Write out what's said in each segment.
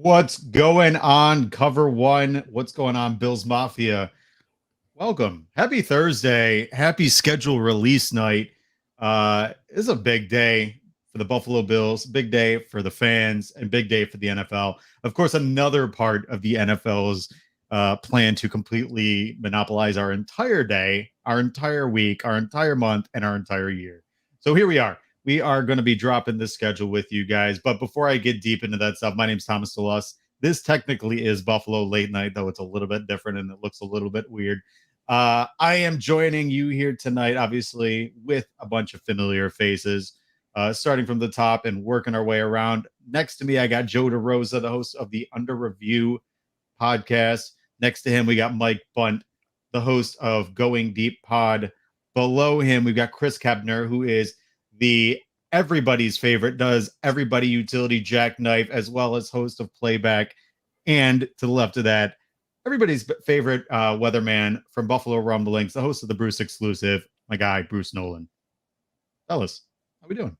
What's going on, Cover1? What's going on, Bills Mafia? Welcome. Happy Thursday. Happy schedule release night. This is a big day for the Buffalo Bills, big day for the fans, and big day for the NFL. Of course, another part of the NFL's plan to completely monopolize our entire day, our entire week, our entire month, and our entire year. So here we are. We are going to be dropping this schedule with you guys. But before I get deep into that stuff, my name's Thomas DeLaus. This technically is Buffalo Late Night, though it's a little bit different and it looks a little bit weird. I am joining you here tonight, obviously, with a bunch of familiar faces, starting from the top and working our way around. Next to me, I got Joe Derosa, the host of the Under Review podcast. Next to him, we got Mike Bunt, the host of Going Deep Pod. Below him, we've got Chris Kepner, who is the everybody's favorite, does everybody utility jackknife, as well as host of Playback. And to the left of that, everybody's favorite weatherman from Buffalo Rumblings, the host of the Bruce Exclusive, my guy, Bruce Nolan. Fellas, how we doing?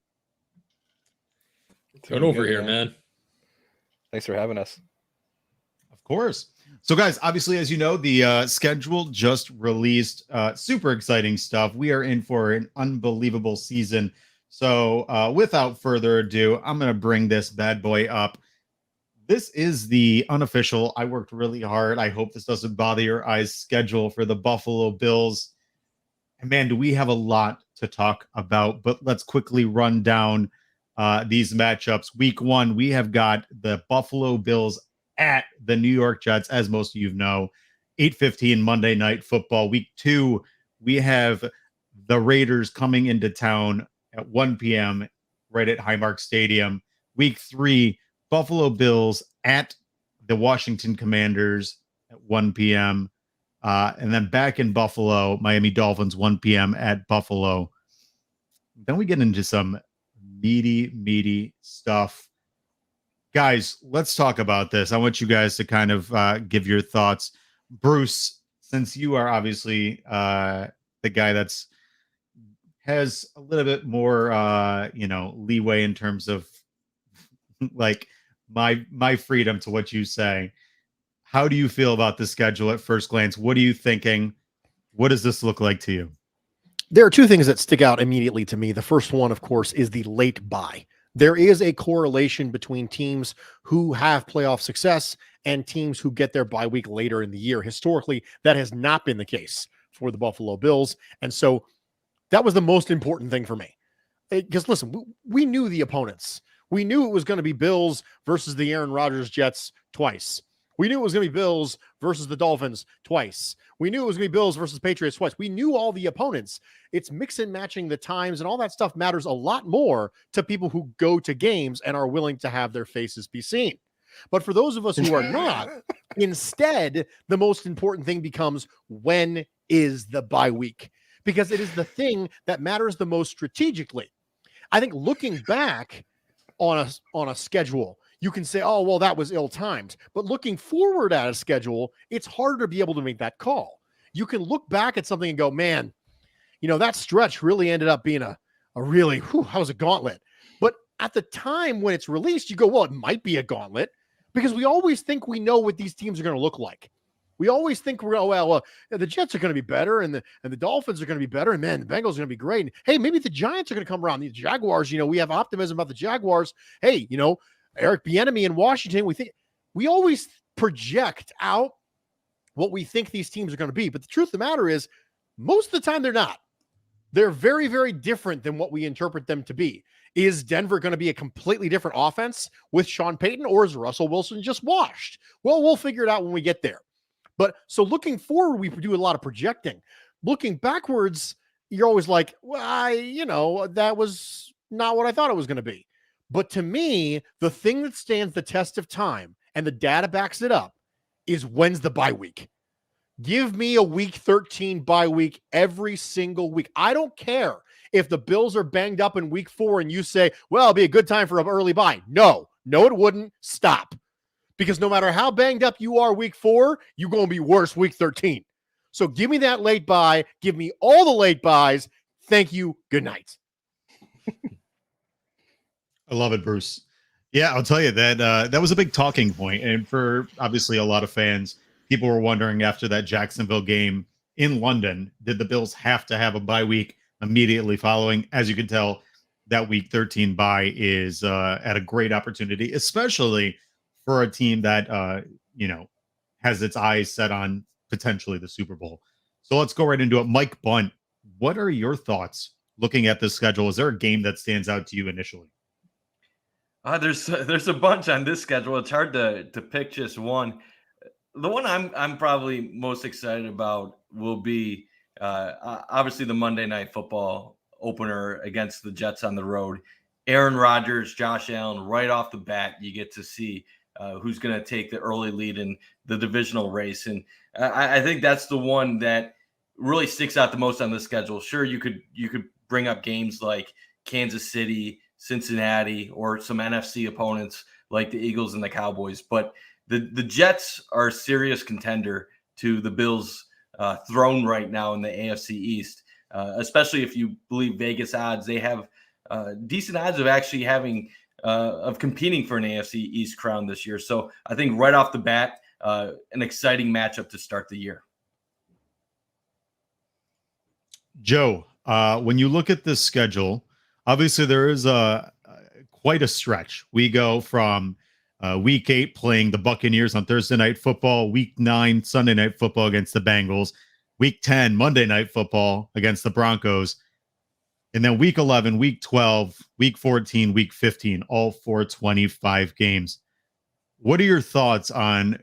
Good over here, man. Thanks for having us. Of course. So, guys, obviously, as you know, the schedule just released. Super exciting stuff. We are in for an unbelievable season. So, without further ado, I'm going to bring this bad boy up. This is the unofficial, I worked really hard, I hope this doesn't bother your eyes, schedule for the Buffalo Bills. And man, do we have a lot to talk about, but let's quickly run down these matchups. Week 1, we have got the Buffalo Bills at the New York Jets, as most of you know, 8:15 Monday Night Football. Week 2, we have the Raiders coming into town at 1 p.m. right at Highmark Stadium. Week 3, Buffalo Bills at the Washington Commanders at 1 p.m. And then back in Buffalo, Miami Dolphins, 1 p.m. at Buffalo. Then we get into some meaty stuff. Guys, let's talk about this. I want you guys to kind of give your thoughts. Bruce, since you are obviously the guy that's has a little bit more leeway in terms of like my freedom to what you say. How do you feel about the schedule at first glance? What are you thinking? What does this look like to you? There are two things that stick out immediately to me. The first one, of course, is the late bye. There is a correlation between teams who have playoff success and teams who get their bye week later in the year. Historically, that has not been the case for the Buffalo Bills. And so that was the most important thing for me. Because listen, we knew the opponents. We knew it was going to be Bills versus the Aaron Rodgers Jets twice. We knew it was going to be Bills versus the Dolphins twice. We knew it was going to be Bills versus Patriots twice. We knew all the opponents. It's mix and matching the times, and all that stuff matters a lot more to people who go to games and are willing to have their faces be seen. But for those of us who are not, instead, the most important thing becomes, when is the bye week? Because it is the thing that matters the most strategically. I think looking back on a schedule, you can say, oh, well, that was ill-timed. But looking forward at a schedule, it's harder to be able to make that call. You can look back at something and go, man, that stretch really ended up being a really, that was a gauntlet. But at the time when it's released, you go, well, it might be a gauntlet, because we always think we know what these teams are going to look like. We always think the Jets are going to be better, and the Dolphins are going to be better, and man, the Bengals are going to be great. And, hey, maybe the Giants are going to come around. The Jaguars, we have optimism about the Jaguars. Hey, Eric Bieniemy in Washington. We always project out what we think these teams are going to be, but the truth of the matter is, most of the time they're not. They're very, very different than what we interpret them to be. Is Denver going to be a completely different offense with Sean Payton, or is Russell Wilson just washed? Well, we'll figure it out when we get there. But so looking forward, we do a lot of projecting. Looking backwards, you're always like, well, that was not what I thought it was going to be. But to me, the thing that stands the test of time, and the data backs it up, is when's the bye week. Give me a week 13 bye week every single week. I don't care if the Bills are banged up in week 4 and you say, well, it'll be a good time for an early bye. No, it wouldn't. Stop. Because no matter how banged up you are week 4, you're going to be worse week 13. So give me that late bye. Give me all the late buys. Thank you. Good night. I love it, Bruce. Yeah, I'll tell you that that was a big talking point, and for obviously a lot of fans, people were wondering after that Jacksonville game in London, did the Bills have to have a bye week immediately following? As you can tell, that Week 13 bye is at a great opportunity, especially for a team that you know has its eyes set on potentially the Super Bowl. So let's go right into it. Mike Bunt, what are your thoughts looking at this schedule? Is there a game that stands out to you initially? There's a bunch on this schedule. It's hard to pick just one. The one I'm probably most excited about will be obviously the Monday Night Football opener against the Jets on the road. Aaron Rodgers, Josh Allen, right off the bat, you get to see who's going to take the early lead in the divisional race, and I think that's the one that really sticks out the most on the schedule. Sure, you could bring up games like Kansas City, Cincinnati, or some NFC opponents like the Eagles and the Cowboys, but the Jets are a serious contender to the Bills' throne right now in the AFC East, especially if you believe Vegas odds. They have decent odds of actually having of competing for an AFC East crown this year. So I think right off the bat, an exciting matchup to start the year. Joe, when you look at this schedule, obviously there is quite a stretch. We go from week 8 playing the Buccaneers on Thursday Night Football, week 9 Sunday Night Football against the Bengals, week 10 Monday Night Football against the Broncos, and then week 11, week 12, week 14, week 15, all 425 games. What are your thoughts on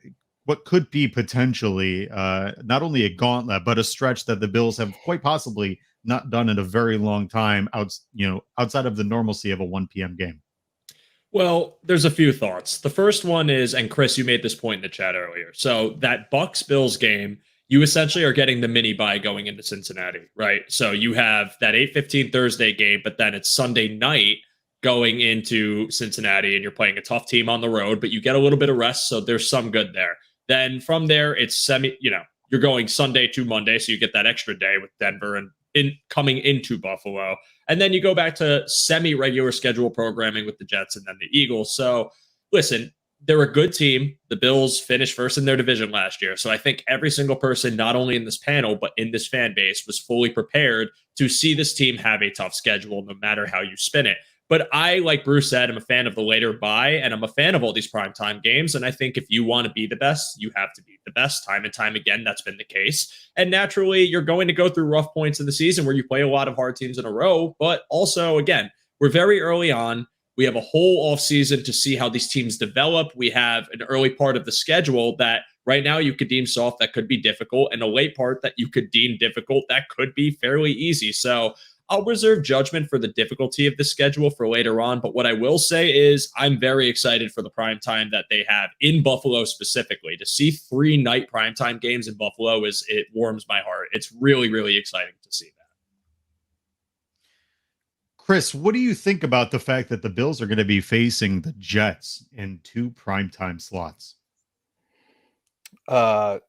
what could be potentially not only a gauntlet, but a stretch that the Bills have quite possibly not done in a very long time outside of the normalcy of a 1 p.m. game? Well, there's a few thoughts. The first one is, and Chris, you made this point in the chat earlier. So that Bucks Bills game, you essentially are getting the mini bye going into Cincinnati, right? So you have that 8:15 Thursday game, but then it's Sunday night going into Cincinnati, and you're playing a tough team on the road, but you get a little bit of rest, so there's some good there. Then from there, it's you're going Sunday to Monday, so you get that extra day with Denver and coming into Buffalo. And then you go back to semi-regular schedule programming with the Jets and then the Eagles. So listen, they're a good team. The Bills finished first in their division last year. So I think every single person, not only in this panel, but in this fan base, was fully prepared to see this team have a tough schedule, no matter how you spin it. But I, like Bruce said, I'm a fan of the later bye, and I'm a fan of all these primetime games. And I think if you want to be the best, you have to be the best. Time and time again, that's been the case. And naturally, you're going to go through rough points in the season where you play a lot of hard teams in a row. But also, again, we're very early on. We have a whole offseason to see how these teams develop. We have an early part of the schedule that right now you could deem soft, that could be difficult, and a late part that you could deem difficult that could be fairly easy. So I'll reserve judgment for the difficulty of the schedule for later on. But what I will say is I'm very excited for the prime time that they have in Buffalo specifically. To see 3 night primetime games in Buffalo it warms my heart. It's really, really exciting to see that. Chris, what do you think about the fact that the Bills are going to be facing the Jets in 2 primetime slots? I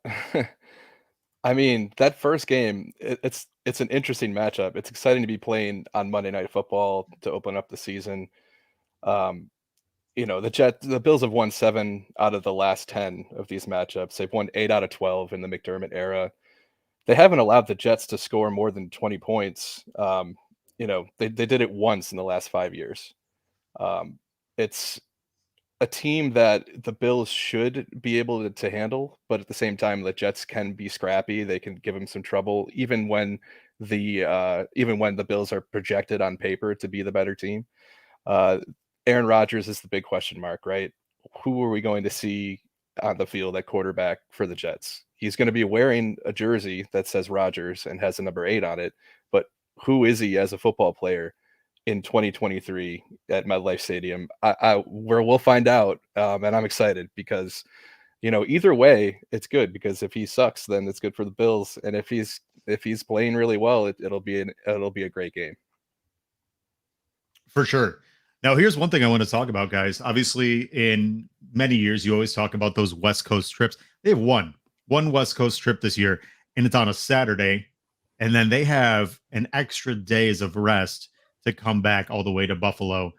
mean, that first game, it's an interesting matchup. It's exciting to be playing on Monday Night Football to open up the season. The Bills have won 7 out of the last 10 of these matchups. They've won 8 out of 12 in the McDermott era. They haven't allowed the Jets to score more than 20 points. They did it once in the last 5 years. It's a team that the Bills should be able to handle, but at the same time, the Jets can be scrappy. They can give them some trouble, even when the Bills are projected on paper to be the better team. Aaron Rodgers is the big question mark, right? Who are we going to see on the field at quarterback for the Jets? He's going to be wearing a jersey that says Rodgers and has a number 8 on it, but who is he as a football player in 2023 at MetLife Stadium? We'll find out, and I'm excited because, either way, it's good, because if he sucks, then it's good for the Bills, and if he's playing really well, it'll be a great game For sure. Now, here's one thing I want to talk about, guys. Obviously, in many years, you always talk about those West Coast trips. They have one West Coast trip this year, and it's on a Saturday, and then they have an extra days of rest to come back all the way to Buffalo.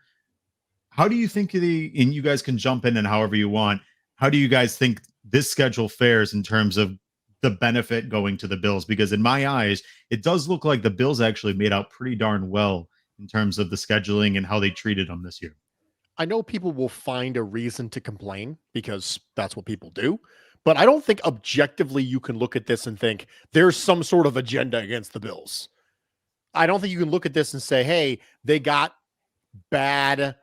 how do you think and you guys can jump in and however you want, how do you guys think this schedule fares in terms of the benefit going to the Bills? Because in my eyes, it does look like the Bills actually made out pretty darn well in terms of the scheduling and how they treated them this year. I know people will find a reason to complain because that's what people do, but I don't think objectively you can look at this and think there's some sort of agenda against the Bills. I don't think you can look at this and say, hey, they got bad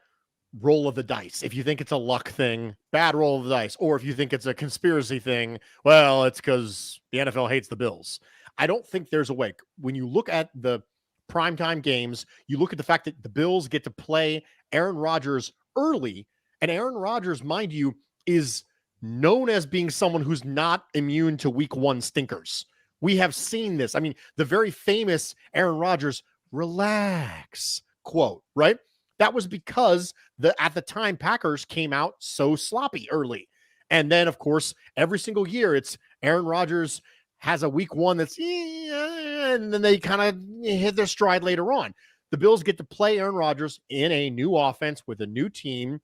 roll of the dice. If you think it's a luck thing, bad roll of the dice, or if you think it's a conspiracy thing, well, it's because the NFL hates the Bills. I don't think there's a way. When you look at the primetime games, you look at the fact that the Bills get to play Aaron Rodgers early, and Aaron Rodgers, mind you, is known as being someone who's not immune to week one stinkers. We have seen this. I mean, the very famous Aaron Rodgers relax quote, right? That was because at the time Packers came out so sloppy early. And then, of course, every single year it's Aaron Rodgers has a week one that's, and then they kind of hit their stride later on. The Bills get to play Aaron Rodgers in a new offense with a new team.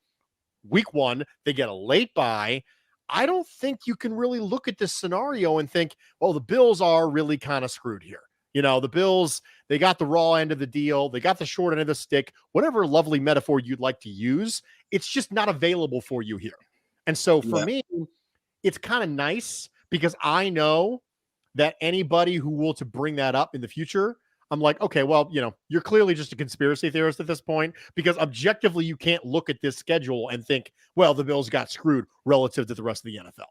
Week one, they get a late bye. I don't think you can really look at this scenario and think, well, the Bills are really kind of screwed here. You know, the Bills, they got the raw end of the deal. They got the short end of the stick. Whatever lovely metaphor you'd like to use, it's just not available for you here. And so for me, it's kind of nice because I know that anybody who will to bring that up in the future, I'm like, okay, well, you know, you're clearly just a conspiracy theorist at this point because objectively you can't look at this schedule and think, well, the Bills got screwed relative to the rest of the NFL.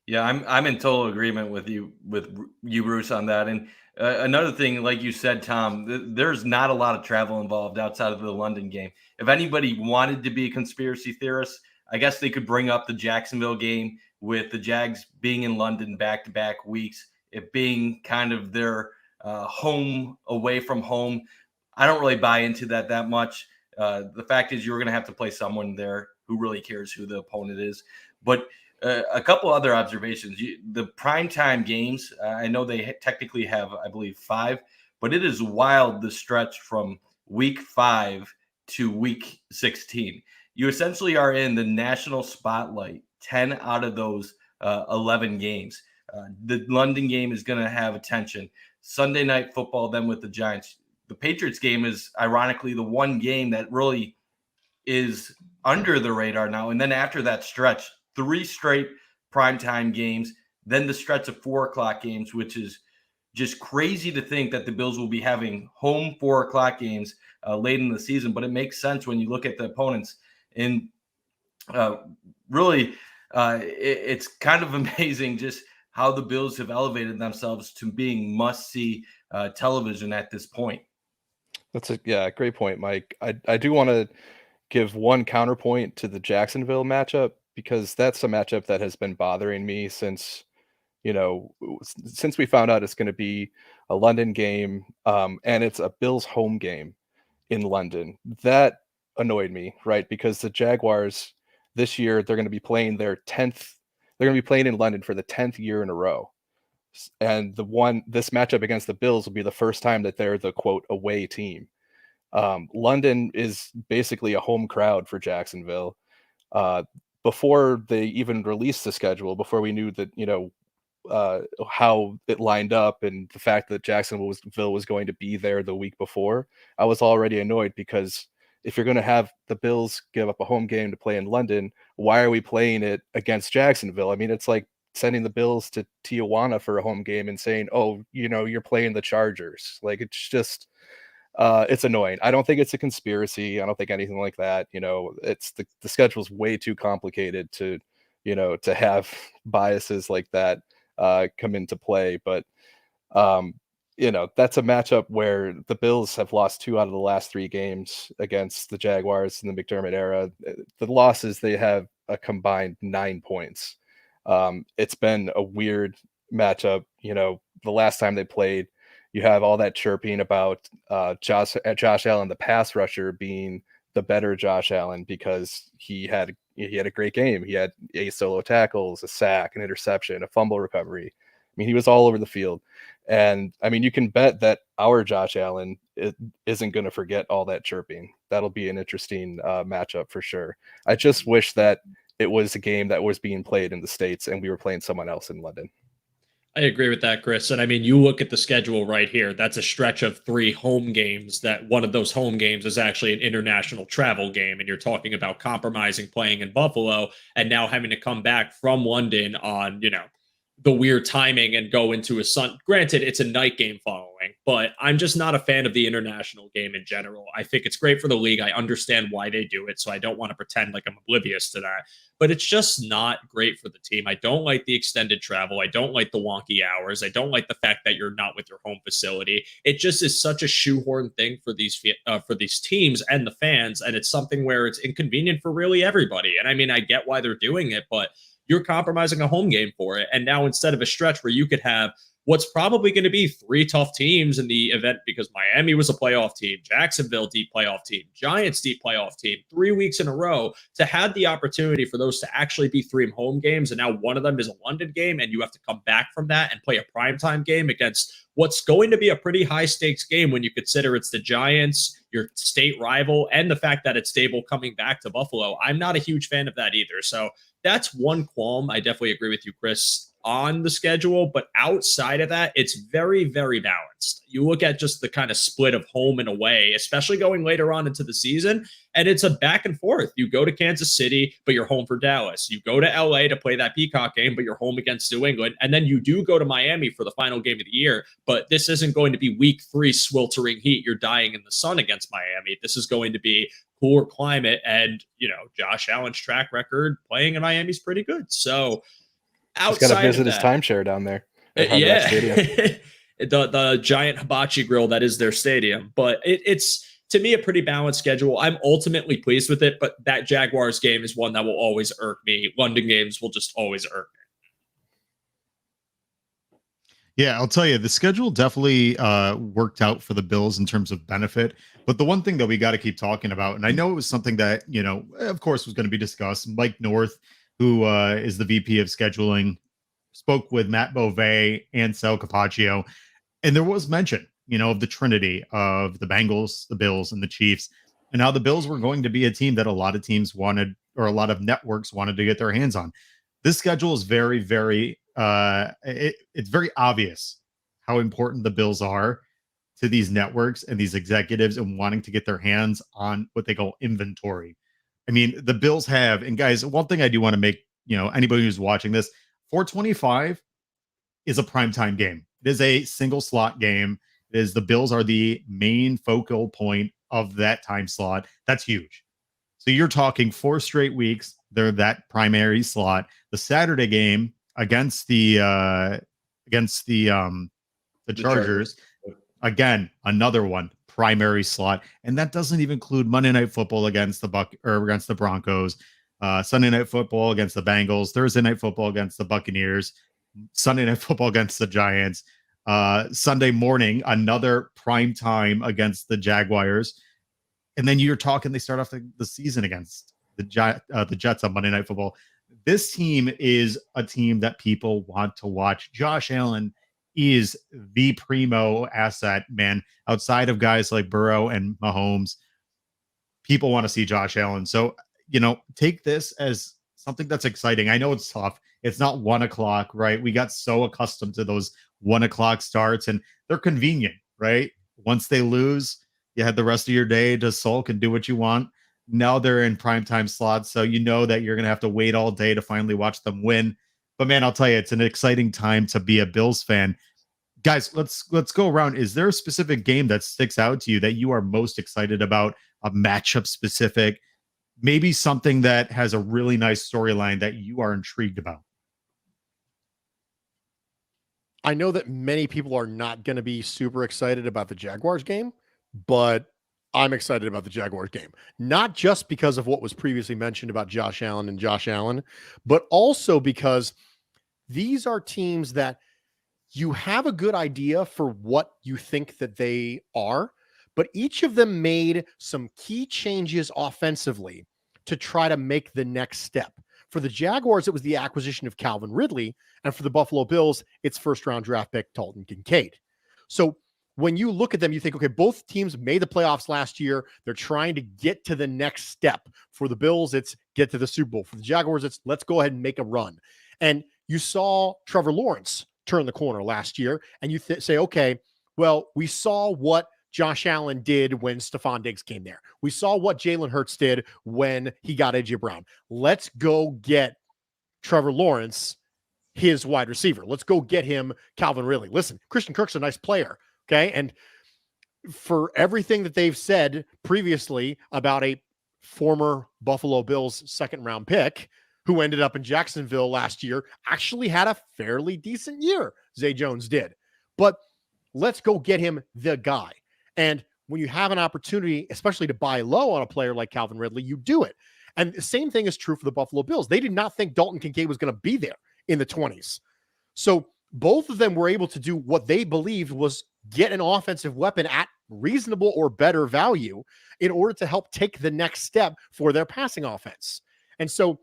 Yeah, I'm in total agreement with you, Bruce, on that. And another thing, like you said, Tom, there's not a lot of travel involved outside of the London game. If anybody wanted to be a conspiracy theorist, I guess they could bring up the Jacksonville game with the Jags being in London back-to-back weeks, it being kind of their home away from home. I don't really buy into that much. The fact is you're going to have to play someone there who really cares who the opponent is. But a couple other observations. The primetime games, I know they technically have, I believe, 5, but it is wild the stretch from week 5 to week 16. You essentially are in the national spotlight 10 out of those 11 games. The London game is going to have attention. Sunday night football, then with the Giants. The Patriots game is ironically the one game that really is under the radar now. And then after that stretch, 3 straight primetime games, then the stretch of 4:00 games, which is just crazy to think that the Bills will be having home 4:00 games late in the season. But it makes sense when you look at the opponents. And really, it's kind of amazing just how the Bills have elevated themselves to being must-see television at this point. That's a great point, Mike. I do want to give one counterpoint to the Jacksonville matchup because that's a matchup that has been bothering me since we found out it's going to be a London game and it's a Bills home game in London. That annoyed me, right? Because the Jaguars this year, they're going to be playing they're going to be playing in London for the 10th year in a row. And this matchup against the Bills will be the first time that they're the quote away team. London is basically a home crowd for Jacksonville. Before they even released the schedule, before we knew that, how it lined up and the fact that Jacksonville was going to be there the week before, I was already annoyed because if you're going to have the Bills give up a home game to play in London, why are we playing it against Jacksonville? I mean, it's like sending the Bills to Tijuana for a home game and saying, oh, you're playing the Chargers. Like, it's just, it's annoying. I don't think it's a conspiracy. I don't think anything like that. It's the schedule's way too complicated to have biases like that come into play. But, that's a matchup where the Bills have lost 2 out of the last 3 games against the Jaguars in the McDermott era. The losses, they have a combined 9 points. It's been a weird matchup. The last time they played, you have all that chirping about Josh Allen, the pass rusher, being the better Josh Allen because he had a great game. He had 8 solo tackles, a sack, an interception, a fumble recovery. I mean, he was all over the field. And I mean, you can bet that our Josh Allen isn't going to forget all that chirping. That'll be an interesting matchup for sure. I just wish that it was a game that was being played in the States and we were playing someone else in London. I agree with that, Chris. And I mean, you look at the schedule right here. That's a stretch of 3 home games. That one of those home games is actually an international travel game. And you're talking about compromising playing in Buffalo and now having to come back from London on, the weird timing and go into a sun. Granted, it's a night game following, but I'm just not a fan of the international game in general. I think it's great for the league. I understand why they do it, so I don't want to pretend like I'm oblivious to that. But it's just not great for the team. I don't like the extended travel. I don't like the wonky hours. I don't like the fact that you're not with your home facility. It just is such a shoehorn thing for these teams and the fans, and it's something where it's inconvenient for really everybody. And I mean, I get why they're doing it, but you're compromising a home game for it. And now instead of a stretch where you could have what's probably going to be 3 tough teams in the event, because Miami was a playoff team, Jacksonville deep playoff team, Giants deep playoff team, 3 weeks in a row, to have the opportunity for those to actually be 3 home games. And now one of them is a London game, and you have to come back from that and play a primetime game against what's going to be a pretty high stakes game when you consider it's the Giants, your state rival, and the fact that it's stable coming back to Buffalo. I'm not a huge fan of that either. So that's one qualm. I definitely agree with you, Chris, on the schedule, but outside of that, it's very, very balanced. You look at just the kind of split of home and away, especially going later on into the season, and it's a back and forth. You go to Kansas City, but you're home for Dallas. You go to LA to play that Peacock game, but you're home against New England. And then you do go to Miami for the final game of the year, but this isn't going to be week 3 sweltering heat. You're dying in the sun against Miami. This is going to be cooler climate, and Josh Allen's track record playing in Miami is pretty good. So he's got to visit his timeshare down there. Yeah, the giant hibachi grill that is their stadium. But it's to me a pretty balanced schedule. I'm ultimately pleased with it, but that Jaguars game is one that will always irk me. London games will just always irk me. Yeah, I'll tell you, the schedule definitely worked out for the Bills in terms of benefit. But the one thing that we got to keep talking about, and I know it was something that, of course, was going to be discussed. Mike North, who is the VP of scheduling, spoke with Matt Beauvais and Sal Capaccio. And there was mention, of the trinity of the Bengals, the Bills, and the Chiefs. And how the Bills were going to be a team that a lot of teams wanted, or a lot of networks wanted to get their hands on. This schedule is very, very it's very obvious how important the Bills are to these networks and these executives and wanting to get their hands on what they call inventory. I mean, the Bills have, and guys, one thing I do want to make, anybody who's watching this, 425 is a primetime game. It is a single slot game. It is the Bills are the main focal point of that time slot. That's huge. So you're talking 4 straight weeks. They're that primary slot. The Saturday game against the Chargers, again, another one, primary slot, and that doesn't even include Monday Night Football against the Broncos, Sunday Night Football against the Bengals, Thursday Night Football against the Buccaneers, Sunday Night Football against the Giants, Sunday morning, another prime time against the Jaguars, and then you're talking they start off the season against the Jets on Monday Night Football. This team is a team that people want to watch. Josh Allen is the primo asset, man. Outside of guys like Burrow and Mahomes, people want to see Josh Allen. So, take this as something that's exciting. I know it's tough. It's not 1 o'clock, right? We got so accustomed to those 1 o'clock starts, and they're convenient, right? Once they lose, you had the rest of your day to sulk and do what you want. Now they're in primetime slots, so you know that you're going to have to wait all day to finally watch them win. But man, I'll tell you, it's an exciting time to be a Bills fan. Guys, let's go around. Is there a specific game that sticks out to you that you are most excited about, a matchup specific, maybe something that has a really nice storyline that you are intrigued about? I know that many people are not going to be super excited about the Jaguars game, but I'm excited about the Jaguars game, not just because of what was previously mentioned about Josh Allen, but also because these are teams that you have a good idea for what you think that they are, but each of them made some key changes offensively to try to make the next step. For the Jaguars, it was the acquisition of Calvin Ridley. And for the Buffalo Bills, it's first-round draft pick Dalton Kincaid. So when you look at them, you think, okay, both teams made the playoffs last year. They're trying to get to the next step. For the Bills, it's get to the Super Bowl. For the Jaguars, it's let's go ahead and make a run. And you saw Trevor Lawrence turn the corner last year, and you say, okay, well, we saw what Josh Allen did when Stephon Diggs came there. We saw what Jalen Hurts did when he got AJ Brown. Let's go get Trevor Lawrence, his wide receiver. Let's go get him Calvin Ridley. Listen, Christian Kirk's a nice player, okay? And for everything that they've said previously about a former Buffalo Bills second-round pick who ended up in Jacksonville last year, actually had a fairly decent year, Zay Jones did. But let's go get him the guy. And when you have an opportunity, especially to buy low on a player like Calvin Ridley, you do it. And the same thing is true for the Buffalo Bills. They did not think Dalton Kincaid was going to be there in the 20s. So both of them were able to do what they believed was get an offensive weapon at reasonable or better value in order to help take the next step for their passing offense. And so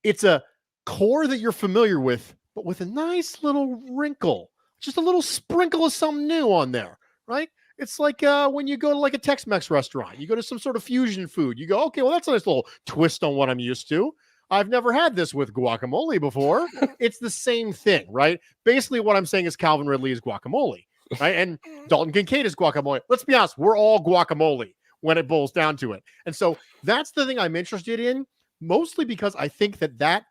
it's a core that you're familiar with, but with a nice little wrinkle, just a little sprinkle of something new on there, right? It's like when you go to like a Tex-Mex restaurant, you go to some sort of fusion food. You go, okay, well, that's a nice little twist on what I'm used to. I've never had this with guacamole before. It's the same thing, right? Basically, what I'm saying is Calvin Ridley is guacamole, right? And Dalton Kincaid is guacamole. Let's be honest, we're all guacamole when it boils down to it. And so that's the thing I'm interested in, mostly because I think that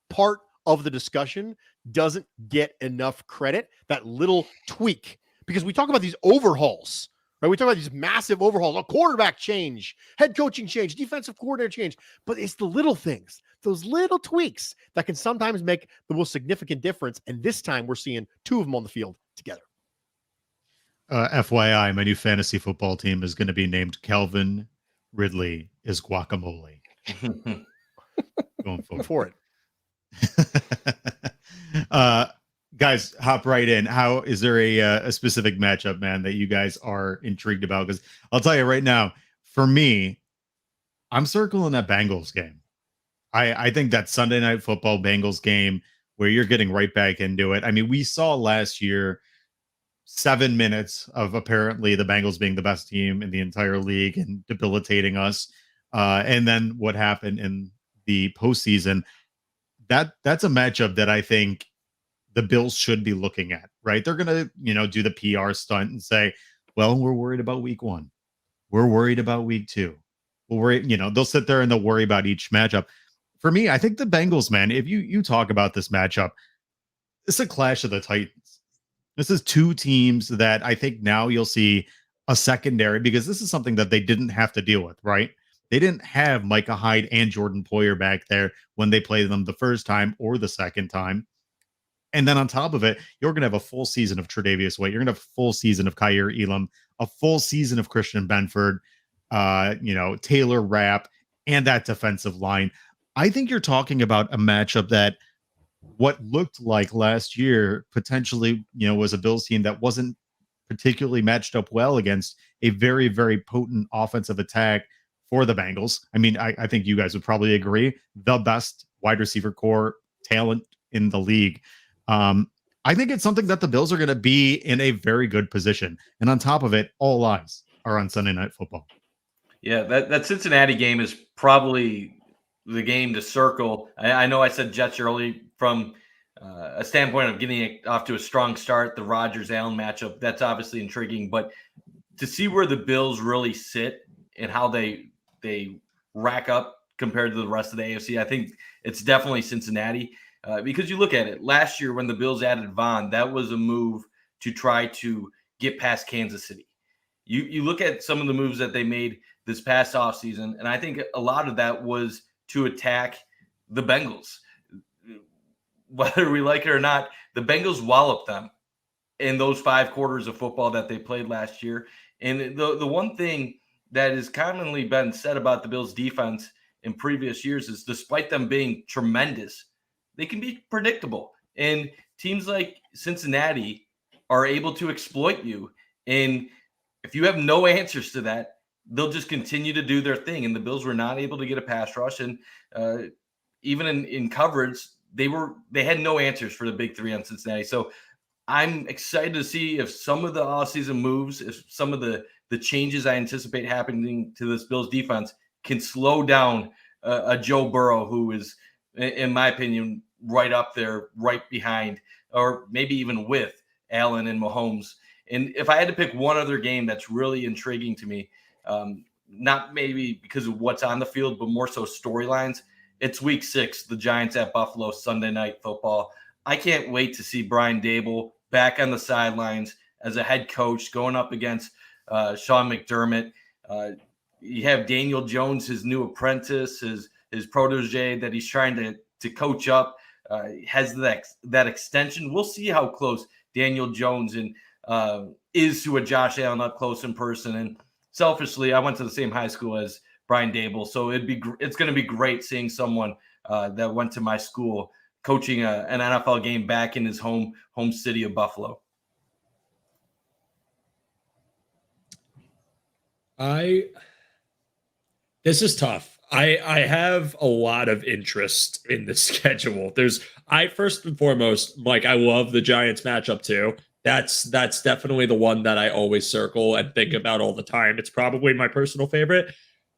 part of the discussion doesn't get enough credit, that little tweak. Because we talk about these overhauls, right? We talk about these massive overhauls, a quarterback change, head coaching change, defensive coordinator change, but it's the little things, those little tweaks that can sometimes make the most significant difference. And this time we're seeing two of them on the field together. FYI, my new fantasy football team is going to be named Calvin Ridley is Guacamole. Going for it. Guys, hop right in. How is there a specific matchup, man, that you guys are intrigued about? Because I'll tell you right now, for me, I'm circling that Bengals game. I think that Sunday Night Football Bengals game where you're getting right back into it. I mean, we saw last year 7 minutes of apparently the Bengals being the best team in the entire league and debilitating us. And then what happened in the postseason, that's a matchup that I think the Bills should be looking at, right? They're going to, do the PR stunt and say, well, we're worried about week 1. We're worried about week 2. We'll worry, they'll sit there and they'll worry about each matchup. For me, I think the Bengals, man, if you talk about this matchup, it's a clash of the Titans. This is two teams that I think now you'll see a secondary, because this is something that they didn't have to deal with, right? They didn't have Micah Hyde and Jordan Poyer back there when they played them the first time or the second time. And then on top of it, you're going to have a full season of Tre'Davious White. You're going to have a full season of Kyer Elam, a full season of Christian Benford, Taylor Rapp, and that defensive line. I think you're talking about a matchup that what looked like last year potentially, was a Bills team that wasn't particularly matched up well against a very, very potent offensive attack for the Bengals. I mean, I think you guys would probably agree, the best wide receiver core talent in the league. I think it's something that the Bills are going to be in a very good position. And on top of it, all eyes are on Sunday Night Football. Yeah, that Cincinnati game is probably the game to circle. I know I said Jets early from a standpoint of getting it off to a strong start, the Rodgers-Allen matchup. That's obviously intriguing. But to see where the Bills really sit and how they rack up compared to the rest of the AFC, I think it's definitely Cincinnati. Because you look at it, last year when the Bills added Vaughn, that was a move to try to get past Kansas City. You look at some of the moves that they made this past offseason, and I think a lot of that was to attack the Bengals. Whether we like it or not, the Bengals walloped them in those 5 quarters of football that they played last year. And the one thing that has commonly been said about the Bills' defense in previous years is despite them being tremendous, they can be predictable. And teams like Cincinnati are able to exploit you. And if you have no answers to that, they'll just continue to do their thing. And the Bills were not able to get a pass rush. And even in coverage, they had no answers for the big three on Cincinnati. So I'm excited to see if some of the offseason moves, if some of the changes I anticipate happening to this Bills defense can slow down a Joe Burrow, who is, in my opinion, right up there, right behind, or maybe even with Allen and Mahomes. And if I had to pick one other game that's really intriguing to me, not maybe because of what's on the field, but more so storylines, it's Week 6, the Giants at Buffalo, Sunday Night Football. I can't wait to see Brian Daboll back on the sidelines as a head coach going up against Sean McDermott. You have Daniel Jones, his new apprentice, his protege that he's trying to coach up, has that extension. We'll see how close Daniel Jones is to a Josh Allen up close in person. And selfishly, I went to the same high school as Brian Daboll, so it's going to be great seeing someone that went to my school coaching an NFL game back in his home city of Buffalo. This is tough. I have a lot of interest in the schedule. I first and foremost, Mike, I love the Giants matchup too. That's definitely the one that I always circle and think about all the time. It's probably my personal favorite,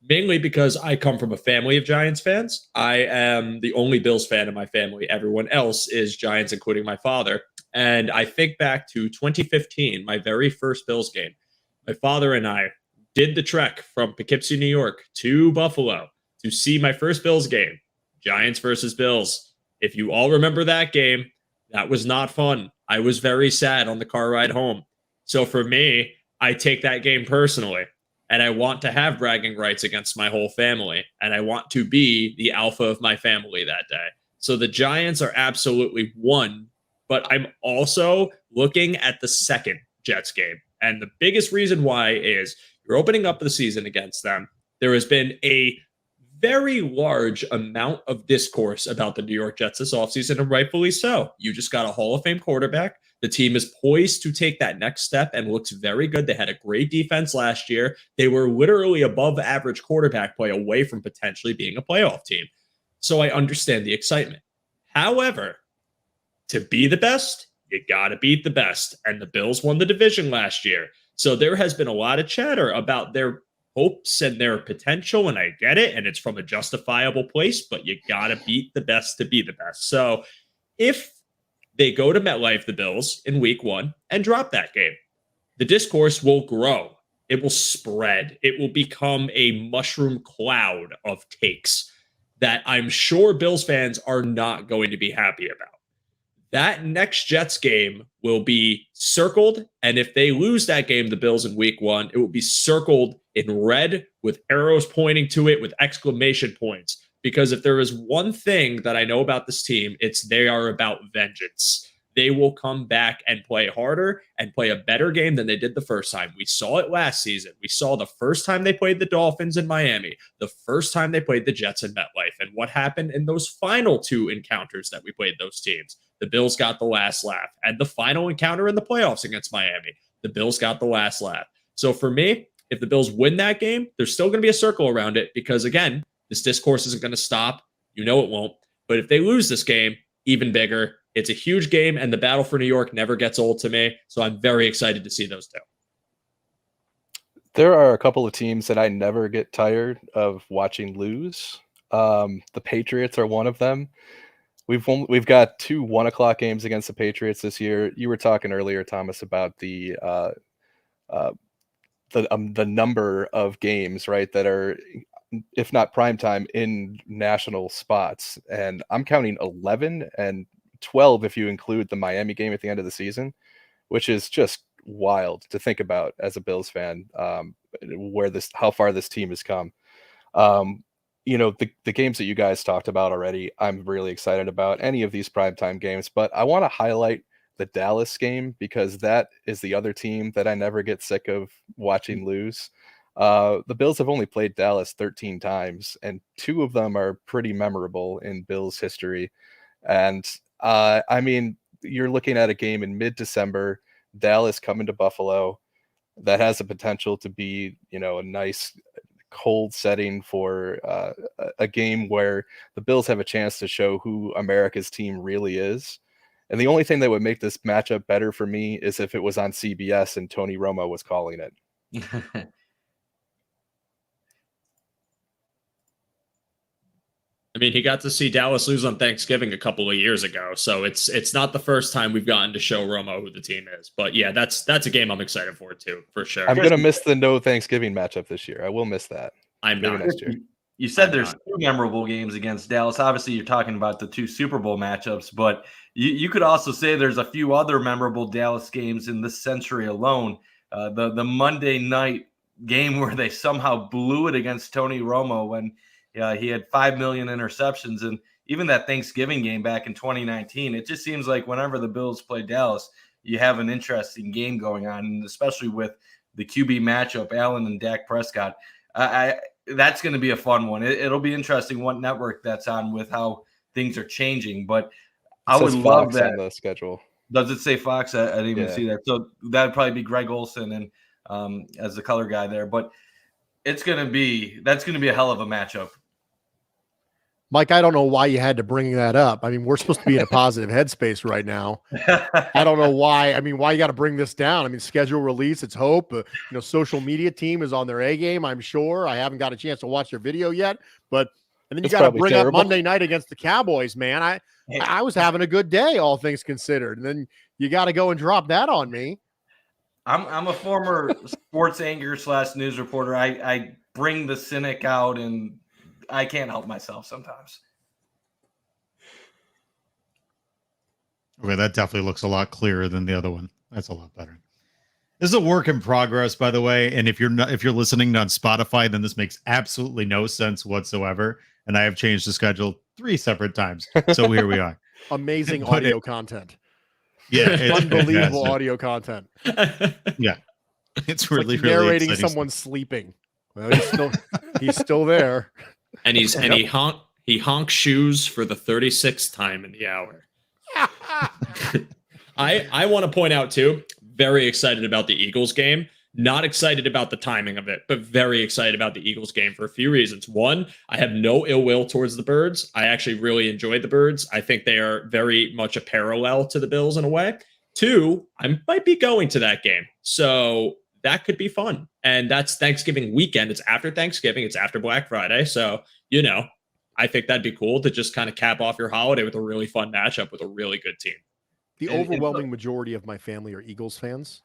mainly because I come from a family of Giants fans. I am the only Bills fan in my family. Everyone else is Giants, including my father. And I think back to 2015, my very first Bills game. My father and I did the trek from Poughkeepsie, New York to Buffalo to see my first Bills game, Giants versus Bills. If you all remember that game, that was not fun. I was very sad on the car ride home. So for me, I take that game personally, and I want to have bragging rights against my whole family, and I want to be the alpha of my family that day. So the Giants are absolutely one, but I'm also looking at the second Jets game. And the biggest reason why is you're opening up the season against them. There has been a very large amount of discourse about the New York Jets this offseason, and rightfully so. You just got a Hall of Fame quarterback. The team is poised to take that next step and looks very good. They had a great defense last year. They were literally above average quarterback play away from potentially being a playoff team. So I understand the excitement. However, to be the best, you got to beat the best. And the Bills won the division last year. So there has been a lot of chatter about their hopes and their potential, and I get it, and it's from a justifiable place, but you got to beat the best to be the best. So if they go to MetLife, the Bills, in week 1 and drop that game, the discourse will grow. It will spread. It will become a mushroom cloud of takes that I'm sure Bills fans are not going to be happy about. That next Jets game will be circled, and if they lose that game, the Bills in week 1, it will be circled in red with arrows pointing to it with exclamation points. Because if there is one thing that I know about this team, it's they are about vengeance. They will come back and play harder and play a better game than they did the first time. We saw it last season. We saw the first time they played the Dolphins in Miami, the first time they played the Jets in MetLife, and what happened in those final 2 encounters that we played those teams. The Bills got the last laugh. And the final encounter in the playoffs against Miami, the Bills got the last laugh. So for me, if the Bills win that game, there's still going to be a circle around it because, again, this discourse isn't going to stop. You know it won't. But if they lose this game, even bigger. It's a huge game, and the battle for New York never gets old to me. So I'm very excited to see those two. There are a couple of teams that I never get tired of watching lose. The Patriots are one of them. We've got 2 1:00 games against the Patriots this year. You were talking earlier, Thomas, about the number of games, right, that are, if not primetime, in national spots. And I'm counting 11 and 12 if you include the Miami game at the end of the season, which is just wild to think about as a Bills fan, how far this team has come. The games that you guys talked about already, I'm really excited about any of these primetime games, but I want to highlight the Dallas game because that is the other team that I never get sick of watching lose. The Bills have only played Dallas 13 times, and 2 of them are pretty memorable in Bills history. And you're looking at a game in mid-December, Dallas coming to Buffalo, that has the potential to be, a nice cold setting for a game where the Bills have a chance to show who America's team really is. And the only thing that would make this matchup better for me is if it was on CBS and Tony Romo was calling it. I mean, he got to see Dallas lose on Thanksgiving a couple of years ago, so it's not the first time we've gotten to show Romo who the team is. But yeah, that's a game I'm excited for too, for sure. I'm gonna miss the no Thanksgiving matchup this year. I will miss that. I'm Maybe not. next year. You said there's two memorable games against Dallas. Obviously, you're talking about the two Super Bowl matchups, but you could also say there's a few other memorable Dallas games in this century alone. The Monday night game where they somehow blew it against Tony Romo when he had 5 million interceptions, and even that Thanksgiving game back in 2019. It just seems like whenever the Bills play Dallas, you have an interesting game going on, and especially with the QB matchup, Allen and Dak Prescott. That's going to be a fun one. It'll be interesting what network that's on with how things are changing. But I would love that on the schedule. Does it say Fox? I didn't even see that. So that'd probably be Greg Olson and as the color guy there. But that's going to be a hell of a matchup. Mike, I don't know why you had to bring that up. I mean, we're supposed to be in a positive headspace right now. I don't know why. I mean, why you got to bring this down? I mean, schedule release, it's hope. Social media team is on their A game, I'm sure. I haven't got a chance to watch their video yet, and then you got to bring up Monday night against the Cowboys, man. I was having a good day, all things considered, and then you got to go and drop that on me. I'm a former sports anchor / news reporter. I bring the cynic out, and I can't help myself sometimes. Okay, that definitely looks a lot clearer than the other one. That's a lot better. This is a work in progress, by the way. And if you're listening on Spotify, then this makes absolutely no sense whatsoever. And I have changed the schedule 3 separate times. So here we are. Amazing audio content. Yeah, unbelievable audio content. Yeah, it's really, like really narrating exciting someone sleeping. Well, he's still there. And he honks shoes for the 36th time in the hour. I want to point out too, very excited about the Eagles game. Not excited about the timing of it, but very excited about the Eagles game for a few reasons. One, I have no ill will towards the Birds. I actually really enjoyed the Birds. I think they are very much a parallel to the Bills in a way. Two, I might be going to that game. So that could be fun. And that's Thanksgiving weekend. It's after Thanksgiving. It's after Black Friday. So, I think that'd be cool to just kind of cap off your holiday with a really fun matchup with a really good team. The overwhelming majority of my family are Eagles fans.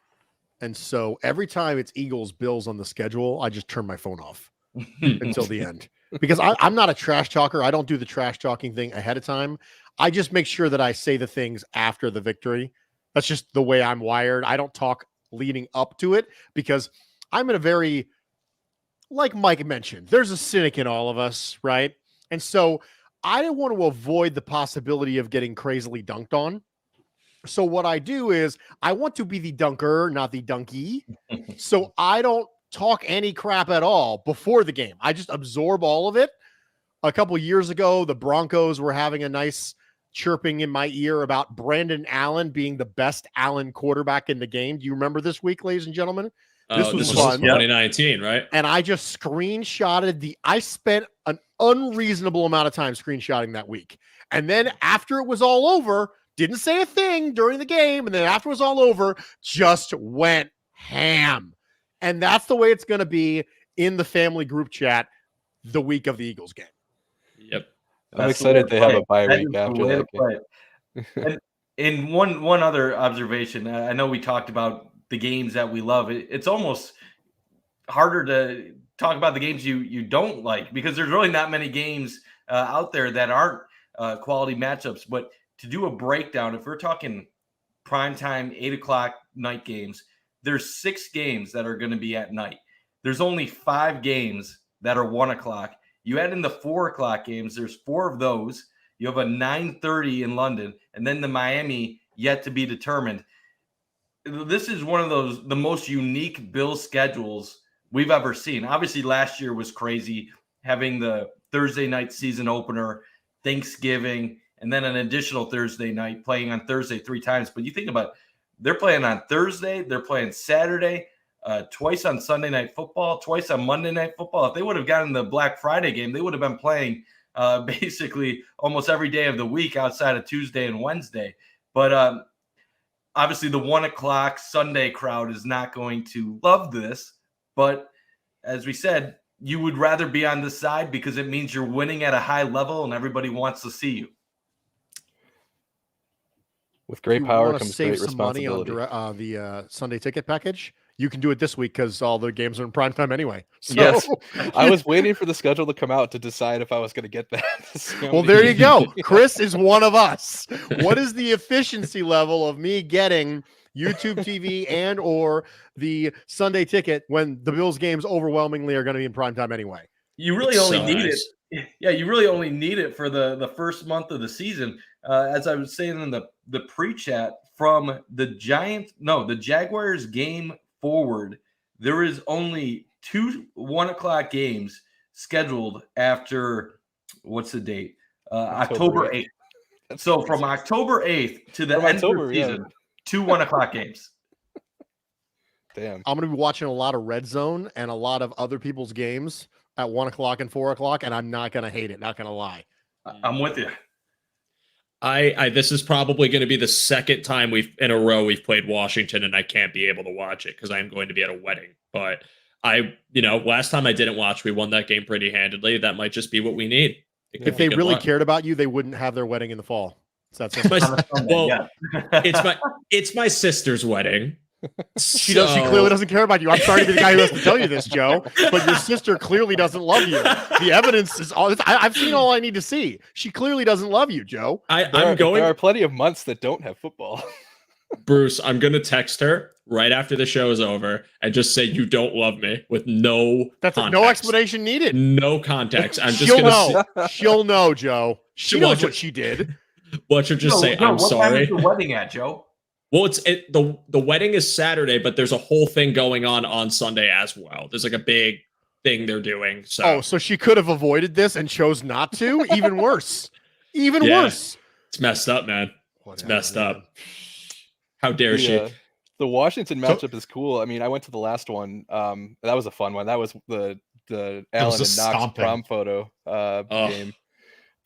And so every time it's Eagles Bills on the schedule, I just turn my phone off until the end. Because I'm not a trash talker. I don't do the trash talking thing ahead of time. I just make sure that I say the things after the victory. That's just the way I'm wired. I don't talk leading up to it because I'm in a very, like Mike mentioned, there's a cynic in all of us, right? And so I don't want to avoid the possibility of getting crazily dunked on. So what I do is I want to be the dunker, not the donkey. So I don't talk any crap at all before the game. I just absorb all of it. A couple years ago, the Broncos were having a nice chirping in my ear about Brandon Allen being the best Allen quarterback in the game. Do you remember this week, ladies and gentlemen? This was fun. 2019, right? And I just screenshotted I spent an unreasonable amount of time screenshotting that week. And then after it was all over, didn't say a thing during the game. And then after it was all over, just went ham. And that's the way it's going to be in the family group chat the week of the Eagles game. Yep. I'm excited they have a bye week after that game. And one other observation, I know we talked about the games that we love. It's almost harder to talk about the games you don't like because there's really not many games out there that aren't quality matchups. But to do a breakdown, if we're talking primetime 8:00 night games, there's 6 games that are going to be at night. There's only 5 games that are 1:00. You add in the 4:00 games, there's 4 of those. You have a 9:30 in London, and then the Miami yet to be determined. This is one of the most unique Bills schedules we've ever seen. Obviously, last year was crazy, having the Thursday night season opener, Thanksgiving, and then an additional Thursday night, playing on Thursday 3 times. But you think about it, they're playing on Thursday, they're playing Saturday, twice on Sunday Night Football, twice on Monday Night Football. If they would have gotten the Black Friday game, they would have been playing basically almost every day of the week outside of Tuesday and Wednesday. But obviously the 1 o'clock Sunday crowd is not going to love this. But as we said, you would rather be on this side because it means you're winning at a high level and everybody wants to see you. With great You power wanna comes save great some money on responsibility. the Sunday ticket package. You can do it this week because all the games are in prime time anyway. So, Yes. I was waiting for the schedule to come out to decide if I was going to get that. well, there you go. Chris is one of us. What is the efficiency level of me getting YouTube TV and or the Sunday ticket when the Bills games overwhelmingly are going to be in prime time anyway? You really It's only so need nice. it. Yeah, you really only need it for the first month of the season. As I was saying in the pre-chat, from the Jaguars game forward, there is only 2 1 o'clock games scheduled after what's the date? October 8th. So from October 8th to the From end October, of the yeah. season, 2 1 o'clock games. Damn. I'm going to be watching a lot of Red Zone and a lot of other people's games at 1 o'clock and 4 o'clock, and I'm not going to hate it. Not going to lie. I'm with you. This is probably going to be the second time we've played Washington, and I can't be able to watch it because I'm going to be at a wedding. But last time I didn't watch, we won that game pretty handedly. That might just be what we need. If they really cared about you, they wouldn't have their wedding in the fall. So that's it's my sister's wedding. She clearly doesn't care about you. I'm sorry to be the guy who has to tell you this, Joe, but your sister clearly doesn't love you. The evidence is all. I've seen all I need to see. She clearly doesn't love you, Joe. There are plenty of months that don't have football. Bruce, I'm going to text her right after the show is over and just say you don't love me with no context. No explanation needed. No context. I'm just She'll going to know. She'll know, Joe. She knows what she did. Watch her just say, I'm what sorry. time is the wedding at, Joe? Well, the wedding is Saturday, but there's a whole thing going on Sunday as well. There's like a big thing they're doing. So she could have avoided this and chose not to? Even worse. Worse. It's messed up, man. It's messed up. How dare she? The Washington matchup is cool. I mean, I went to the last one. That was a fun one. That was the Allen and Knox prom photo game.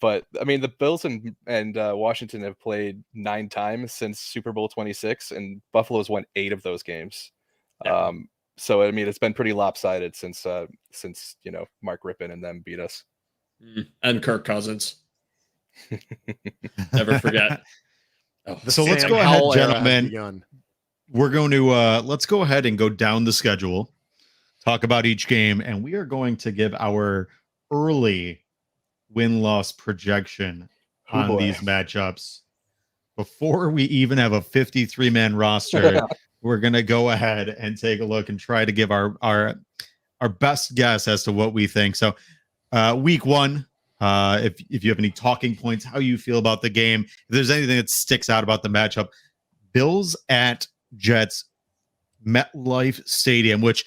But I mean, the Bills and Washington have played 9 times since Super Bowl 26, and Buffalo's won 8 of those games. Yeah. So I mean, it's been pretty lopsided since Mark Rippon and them beat us. And Kirk Cousins. Never forget. So let's go ahead, gentlemen. We're going to let's go ahead and go down the schedule, talk about each game, and we are going to give our early win-loss projection on these matchups. Before we even have a 53-man roster, we're going to go ahead and take a look and try to give our best guess as to what we think. So week 1, if you have any talking points, how you feel about the game, if there's anything that sticks out about the matchup, Bills at Jets, MetLife Stadium, which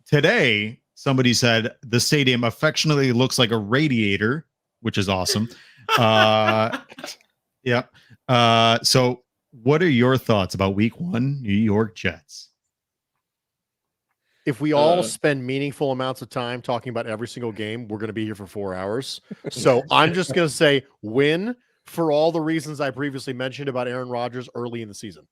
today somebody said the stadium affectionately looks like a radiator, which is awesome. Yeah. So what are your thoughts about week 1, New York Jets? If we all spend meaningful amounts of time talking about every single game, we're going to be here for 4 hours. So I'm just going to say win for all the reasons I previously mentioned about Aaron Rodgers early in the season.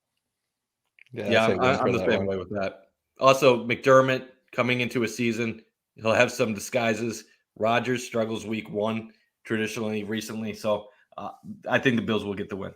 Yeah, I'm the same way with that. Also, McDermott coming into a season, he'll have some disguises. Rodgers struggles week 1 traditionally recently. So I think the Bills will get the win.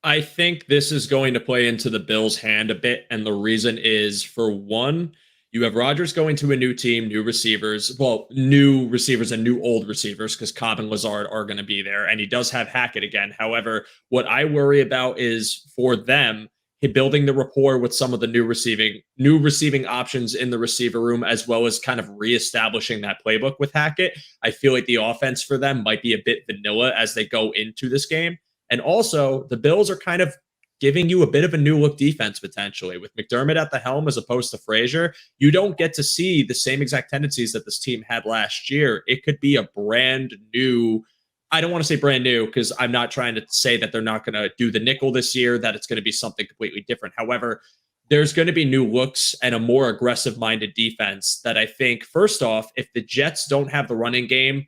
I think this is going to play into the Bills' hand a bit. And the reason is, for one, you have Rodgers going to a new team, new receivers and new old receivers, because Cobb and Lazard are going to be there. And he does have Hackett again. However, what I worry about is for them, building the rapport with some of the new receiving options in the receiver room, as well as kind of reestablishing that playbook with Hackett. I feel like the offense for them might be a bit vanilla as they go into this game. And also, the Bills are kind of giving you a bit of a new look defense potentially. With McDermott at the helm as opposed to Frazier, you don't get to see the same exact tendencies that this team had last year. It could be a brand new, I don't want to say brand new, because I'm not trying to say that they're not going to do the nickel this year, that it's going to be something completely different. However, there's going to be new looks and a more aggressive-minded defense that I think, first off, if the Jets don't have the running game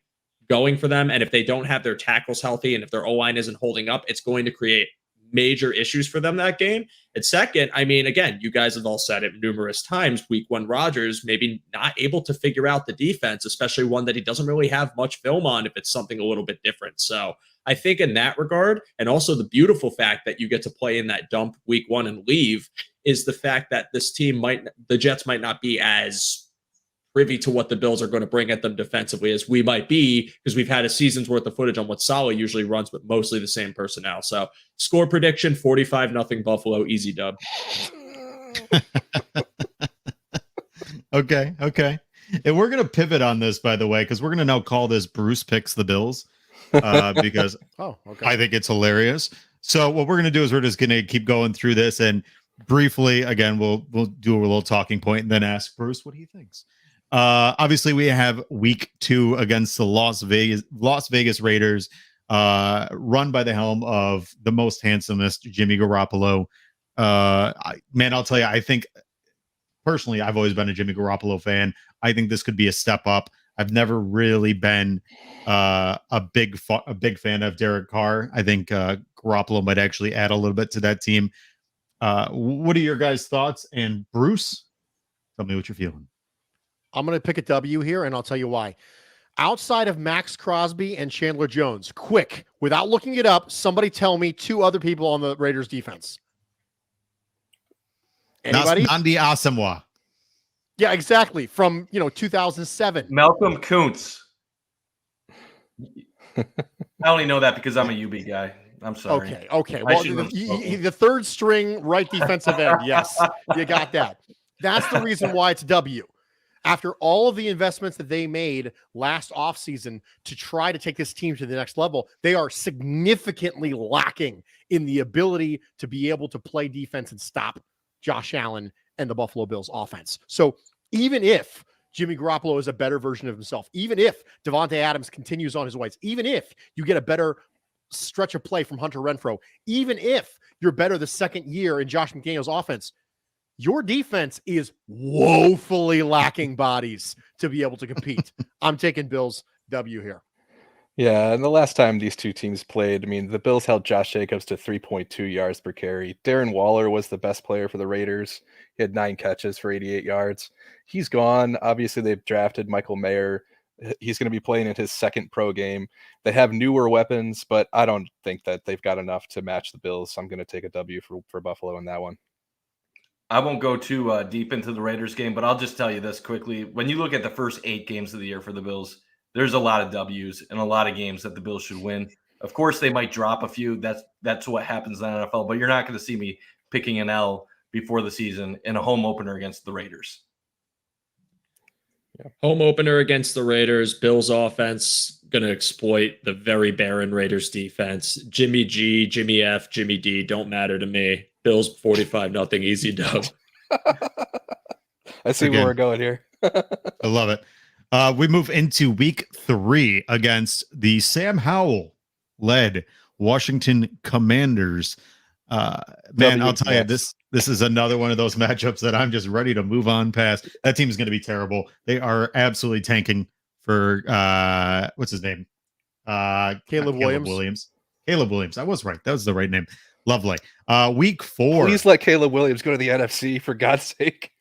going for them, and if they don't have their tackles healthy, and if their O-line isn't holding up, it's going to create major issues for them that game. And second, I mean, again, you guys have all said it numerous times, week one Rodgers maybe not able to figure out the defense, especially one that he doesn't really have much film on if it's something a little bit different. So I think in that regard, and also the beautiful fact that you get to play in that dump week one and leave, is the fact that this team the Jets might not be as privy to what the Bills are going to bring at them defensively as we might be, because we've had a season's worth of footage on what Saleh usually runs with mostly the same personnel. So score prediction, 45-0 Buffalo, easy dub. Okay. And we're going to pivot on this, by the way, because we're going to now call this Bruce Picks the Bills because I think it's hilarious. So what we're going to do is we're just going to keep going through this, and briefly, again, we'll do a little talking point and then ask Bruce what he thinks. Obviously, we have week 2 against the Las Vegas Raiders, run by the helm of the most handsomest Jimmy Garoppolo. Man, I'll tell you, I think personally, I've always been a Jimmy Garoppolo fan. I think this could be a step up. I've never really been a big fan of Derek Carr. I think Garoppolo might actually add a little bit to that team. What are your guys' thoughts? And Bruce, tell me what you're feeling. I'm going to pick a W here, and I'll tell you why. Outside of Max Crosby and Chandler Jones, quick, without looking it up, somebody tell me 2 other people on the Raiders defense. Anybody? Nandi Asamoah. Yeah, exactly. From 2007. Malcolm Kuntz. I only know that because I'm a UB guy. I'm sorry. Okay. Well, the third string right defensive end. Yes, you got that. That's the reason why it's W. After all of the investments that they made last offseason to try to take this team to the next level, they are significantly lacking in the ability to be able to play defense and stop Josh Allen and the Buffalo Bills offense. So even if Jimmy Garoppolo is a better version of himself, even if Devontae Adams continues on his ways, even if you get a better stretch of play from Hunter Renfrow, even if you're better the second year in Josh McDaniels' offense, your defense is woefully lacking bodies to be able to compete. I'm taking Bills W here. Yeah, and the last time these two teams played, I mean, the Bills held Josh Jacobs to 3.2 yards per carry. Darren Waller was the best player for the Raiders. He had 9 catches for 88 yards. He's gone. Obviously, they've drafted Michael Mayer. He's going to be playing in his second pro game. They have newer weapons, but I don't think that they've got enough to match the Bills. So I'm going to take a W for Buffalo in that one. I won't go too deep into the Raiders game, but I'll just tell you this quickly. When you look at the first 8 games of the year for the Bills, there's a lot of W's and a lot of games that the Bills should win. Of course, they might drop a few. That's what happens in the NFL, but you're not going to see me picking an L before the season in a home opener against the Raiders. Yeah. Home opener against the Raiders. Bills offense going to exploit the very barren Raiders defense. Jimmy G, Jimmy F, Jimmy D don't matter to me. Bills 45-0 easy dub. I see where we're going here. I love it. We move into week 3 against the Sam Howell-led Washington Commanders. Man, I'll tell you, this is another one of those matchups that I'm just ready to move on past. That team is going to be terrible. They are absolutely tanking for what's his name? Caleb Williams. Caleb Williams. I was right. That was the right name. Lovely. Week 4. Please let Caleb Williams go to the NFC, for God's sake.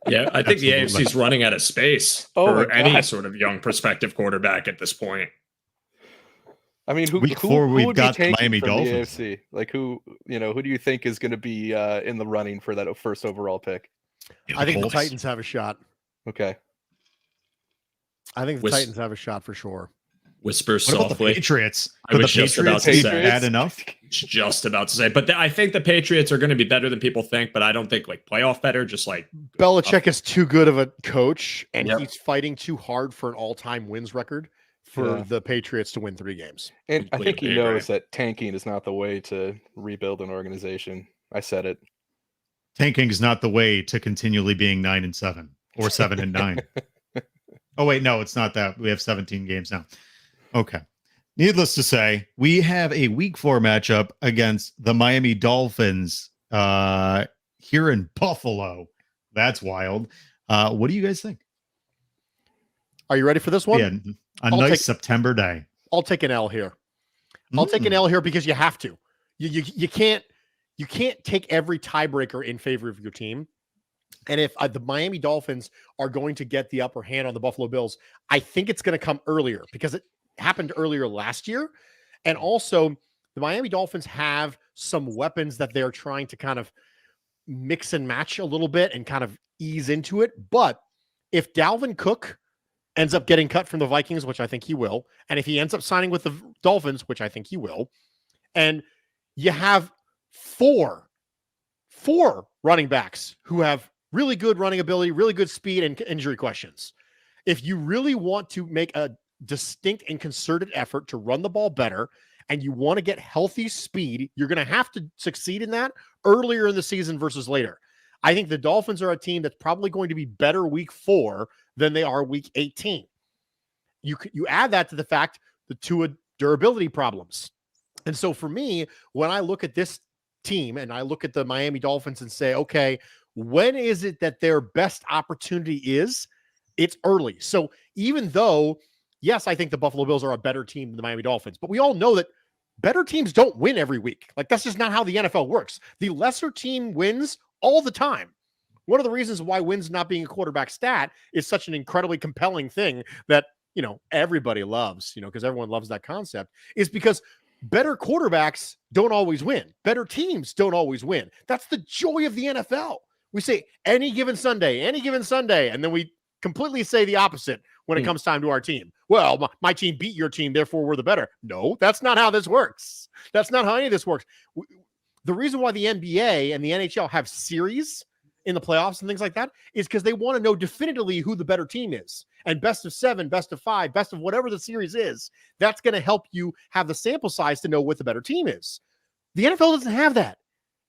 Yeah, I think the AFC is running out of space for any sort of young prospective quarterback at this point. I mean, who week 4 we've would got be Miami Dolphins. The AFC? Like who do you think is going to be in the running for that first overall pick? I think the Titans have a shot. Okay. I think the Titans have a shot for sure. Whisper what softly. About the Patriots? I was just about to say bad enough. Just about to say, but I think the Patriots are going to be better than people think. But I don't think like playoff better. Just like Belichick is too good of a coach, and he's fighting too hard for an all-time wins record for the Patriots to win 3 games. And I think he knows that tanking is not the way to rebuild an organization. I said it. Tanking is not the way to continually being 9-7 or 7-9. Oh wait, no, it's not that. We have 17 games now. Okay. Needless to say, we have a week 4 matchup against the Miami Dolphins. here in Buffalo. That's wild. What do you guys think? Are you ready for this one? Yeah, nice September day. I'll take an L here. I'll take an L here because you have to. You can't take every tiebreaker in favor of your team. And if the Miami Dolphins are going to get the upper hand on the Buffalo Bills, I think it's going to come earlier because it happened earlier last year. And also, the Miami Dolphins have some weapons that they're trying to kind of mix and match a little bit and kind of ease into it. But if Dalvin Cook ends up getting cut from the Vikings, which I think he will, and if he ends up signing with the Dolphins, which I think he will, and you have four running backs who have really good running ability, really good speed, and injury questions. If you really want to make a distinct and concerted effort to run the ball better, and you want to get healthy speed, you're going to have to succeed in that earlier in the season versus later. I think the Dolphins are a team that's probably going to be better week 4 than they are week 18. You add that to the fact the Tua durability problems. And so for me, when I look at this team and I look at the Miami Dolphins and say, okay, when is it that their best opportunity is? It's early. So even though, yes, I think the Buffalo Bills are a better team than the Miami Dolphins, but we all know that better teams don't win every week. Like, that's just not how the NFL works. The lesser team wins all the time. One of the reasons why wins not being a quarterback stat is such an incredibly compelling thing that, everybody loves, because everyone loves that concept, is because better quarterbacks don't always win. Better teams don't always win. That's the joy of the NFL. We say any given Sunday, and then we completely say the opposite when it comes time to our team. Well, my team beat your team, therefore we're the better. No, that's not how this works. That's not how any of this works. The reason why the NBA and the NHL have series in the playoffs and things like that is because they want to know definitively who the better team is. And best of 7, best of 5, best of whatever the series is, that's going to help you have the sample size to know what the better team is. The NFL doesn't have that.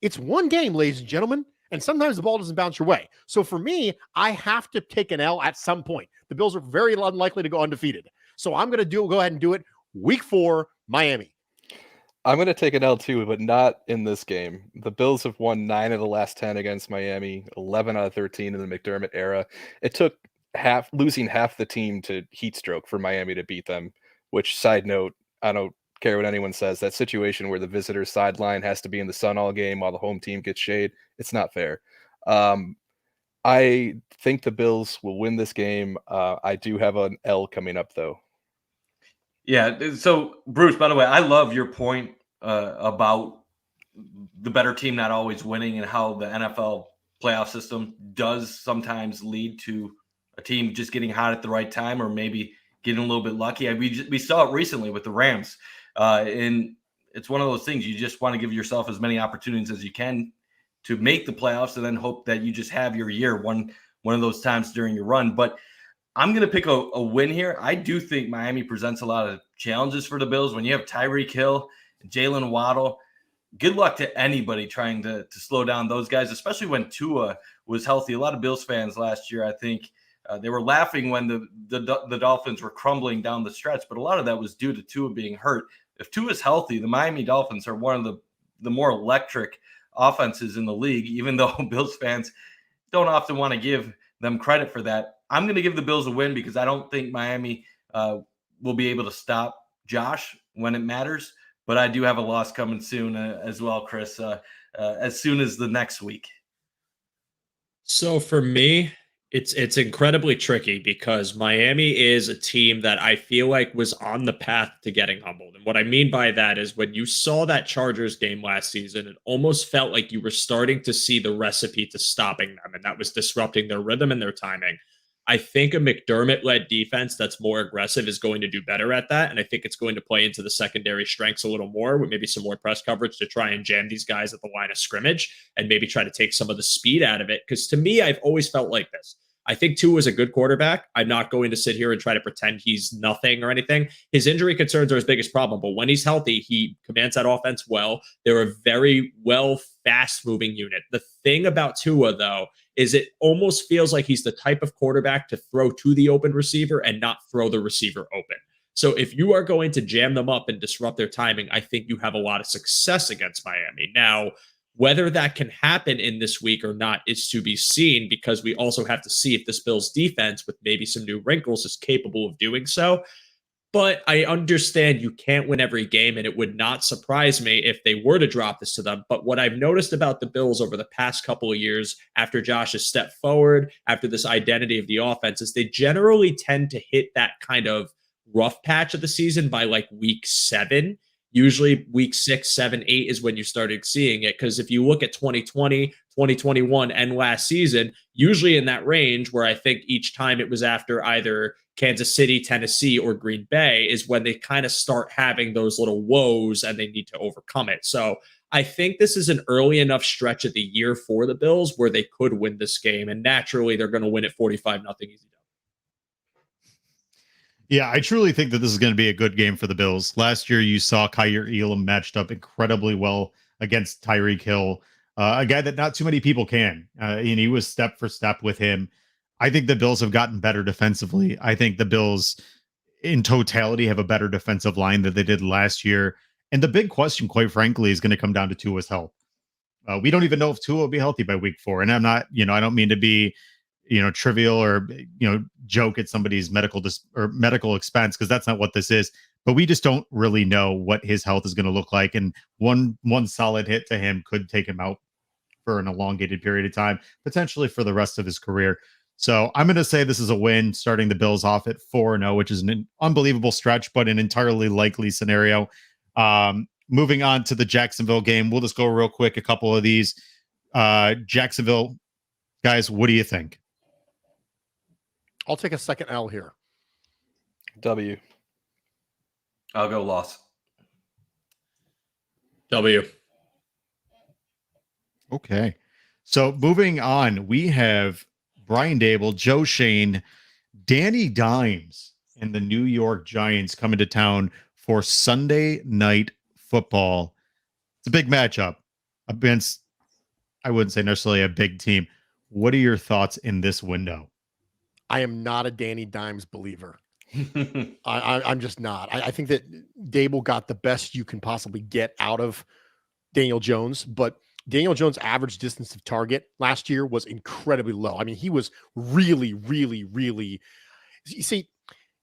It's one game, ladies and gentlemen, and sometimes the ball doesn't bounce your way. So for me, I have to take an L at some point. The Bills are very unlikely to go undefeated. So I'm going to go ahead and do it. Week 4, Miami. I'm going to take an L too, but not in this game. The Bills have won 9 of the last 10 against Miami, 11 out of 13 in the McDermott era. It took losing half the team to heat stroke for Miami to beat them, which, side note, I don't care what anyone says, that situation where the visitor's sideline has to be in the sun all game while the home team gets shade, it's not fair. I think the Bills will win this game. I do have an L coming up, though. Yeah. So, Bruce, by the way, I love your point about the better team not always winning and how the NFL playoff system does sometimes lead to a team just getting hot at the right time or maybe getting a little bit lucky. We saw it recently with the Rams. And it's one of those things. You just want to give yourself as many opportunities as you can to make the playoffs and then hope that you just have your year one of those times during your run. But I'm going to pick a win here. I do think Miami presents a lot of challenges for the Bills. When you have Tyreek Hill, Jalen Waddle, good luck to anybody trying to slow down those guys, especially when Tua was healthy. A lot of Bills fans last year, I think, they were laughing when the Dolphins were crumbling down the stretch, but a lot of that was due to Tua being hurt. If Tua is healthy, the Miami Dolphins are one of the more electric offenses in the league, even though Bills fans don't often want to give them credit for that. I'm going to give the Bills a win because I don't think Miami will be able to stop Josh when it matters, but I do have a loss coming soon as well, Chris, as soon as the next week. So for me, it's incredibly tricky because Miami is a team that I feel like was on the path to getting humbled. And what I mean by that is when you saw that Chargers game last season, it almost felt like you were starting to see the recipe to stopping them, and that was disrupting their rhythm and their timing. I think a McDermott-led defense that's more aggressive is going to do better at that, and I think it's going to play into the secondary strengths a little more with maybe some more press coverage to try and jam these guys at the line of scrimmage and maybe try to take some of the speed out of it. Because to me, I've always felt like this. I think Tua is a good quarterback. I'm not going to sit here and try to pretend he's nothing or anything. His injury concerns are his biggest problem, but when he's healthy, he commands that offense well. They're a very fast-moving unit. The thing about Tua, though, is it almost feels like he's the type of quarterback to throw to the open receiver and not throw the receiver open. So if you are going to jam them up and disrupt their timing, I think you have a lot of success against Miami. Now, Whether that can happen in this week or not is to be seen, because we also have to see if this Bills defense, with maybe some new wrinkles, is capable of doing so. But I understand you can't win every game, and it would not surprise me if they were to drop this to them. But what I've noticed about the Bills over the past couple of years, after Josh has stepped forward, after this identity of the offense, is they generally tend to hit that kind of rough patch of the season by like week 7. Usually week 6, 7, 8 is when you started seeing it. Because if you look at 2020, 2021, and last season, usually in that range where I think each time it was after either Kansas City, Tennessee, or Green Bay is when they kind of start having those little woes and they need to overcome it. So I think this is an early enough stretch of the year for the Bills where they could win this game. And naturally, they're going to win it 45-0 easy. Yeah, I truly think that this is going to be a good game for the Bills. Last year, you saw Kyer Elam matched up incredibly well against Tyreek Hill, a guy that not too many people can. And he was step for step with him. I think the Bills have gotten better defensively. I think the Bills, in totality, have a better defensive line than they did last year. And the big question, quite frankly, is going to come down to Tua's health. We don't even know if Tua will be healthy by week 4. And I'm not, I don't mean to be trivial or joke at somebody's medical expense, because that's not what this is. But we just don't really know what his health is going to look like, and one solid hit to him could take him out for an elongated period of time, potentially for the rest of his career. So I'm going to say this is a win, starting the Bills off at 4-0, which is an unbelievable stretch, but an entirely likely scenario. Moving on to the Jacksonville game, we'll just go real quick. A couple of these. Jacksonville guys, what do you think? I'll take a second L here. W. I'll go loss. W. Okay. So moving on, we have Brian Dable, Joe Shane, Danny Dimes, and the New York Giants coming to town for Sunday Night Football. It's a big matchup against, I wouldn't say necessarily a big team. What are your thoughts in this window? I am not a Danny Dimes believer. I'm just not. I think that Dable got the best you can possibly get out of Daniel Jones, but Daniel Jones' average distance of target last year was incredibly low. I mean, he was really, really, really. You see,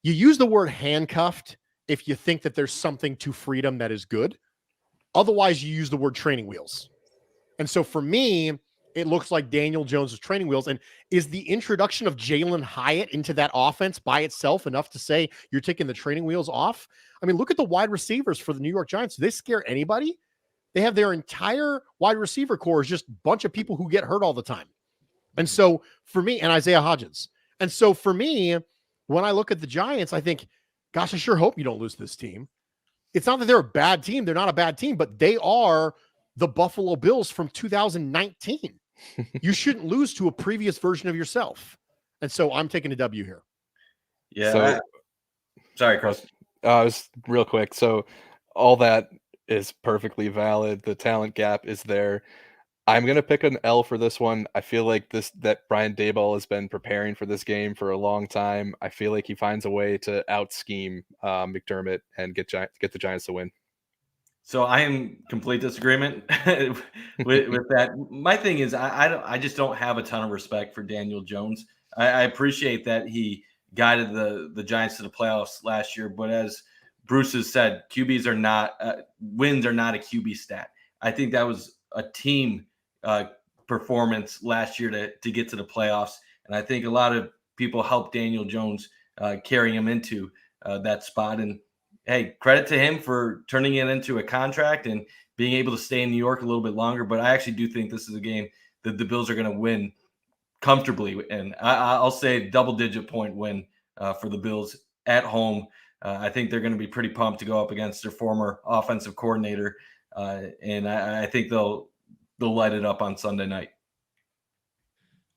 you use the word handcuffed if you think that there's something to freedom that is good. Otherwise, you use the word training wheels. And so for me, it looks like Daniel Jones' training wheels. And is the introduction of Jalen Hyatt into that offense by itself enough to say you're taking the training wheels off? I mean, look at the wide receivers for the New York Giants. Do they scare anybody? They have their entire wide receiver core is just a bunch of people who get hurt all the time. And so for me, and Isaiah Hodgins. And so for me, when I look at the Giants, I think, gosh, I sure hope you don't lose this team. It's not that they're a bad team. They're not a bad team, but they are the Buffalo Bills from 2019. You shouldn't lose to a previous version of yourself. And so I'm taking a W here. Yeah. So, sorry, Chris. Just real quick. So all that is perfectly valid. The talent gap is there. I'm going to pick an L for this one. I feel like that Brian Daboll has been preparing for this game for a long time. I feel like he finds a way to out scheme McDermott and get the Giants to win. So I am complete disagreement with that. My thing is, I just don't have a ton of respect for Daniel Jones. I appreciate that he guided the Giants to the playoffs last year, but as Bruce has said, QBs are not wins are not a QB stat. I think that was a team performance last year to get to the playoffs, and I think a lot of people helped Daniel Jones carry him into that spot. And hey, credit to him for turning it into a contract and being able to stay in New York a little bit longer. But I actually do think this is a game that the Bills are going to win comfortably. And I'll say double-digit point win for the Bills at home. I think they're going to be pretty pumped to go up against their former offensive coordinator. And I think they'll light it up on Sunday night.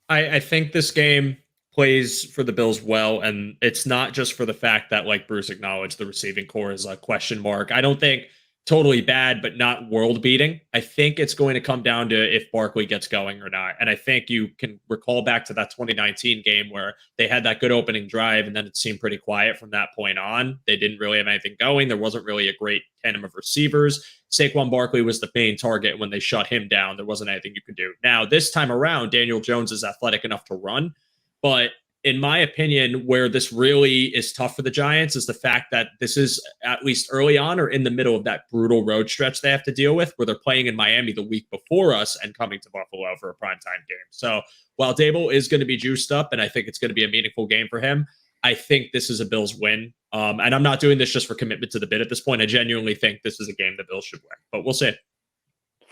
I think this game plays for the Bills well, and it's not just for the fact that, like Bruce acknowledged, the receiving core is a question mark. I don't think totally bad, but not world beating. I think it's going to come down to if Barkley gets going or not. And I think you can recall back to that 2019 game where they had that good opening drive and then it seemed pretty quiet from that point on. They didn't really have anything going. There wasn't really a great tandem of receivers. Saquon Barkley was the main target. When they shut him down, there wasn't anything you could do. Now, this time around, Daniel Jones is athletic enough to run, but in my opinion, where this really is tough for the Giants is the fact that this is at least early on or in the middle of that brutal road stretch they have to deal with, where they're playing in Miami the week before us and coming to Buffalo for a primetime game. So while Dable is going to be juiced up, and I think it's going to be a meaningful game for him, I think this is a Bills win. And I'm not doing this just for commitment to the bid at this point. I genuinely think this is a game the Bills should win, but we'll see.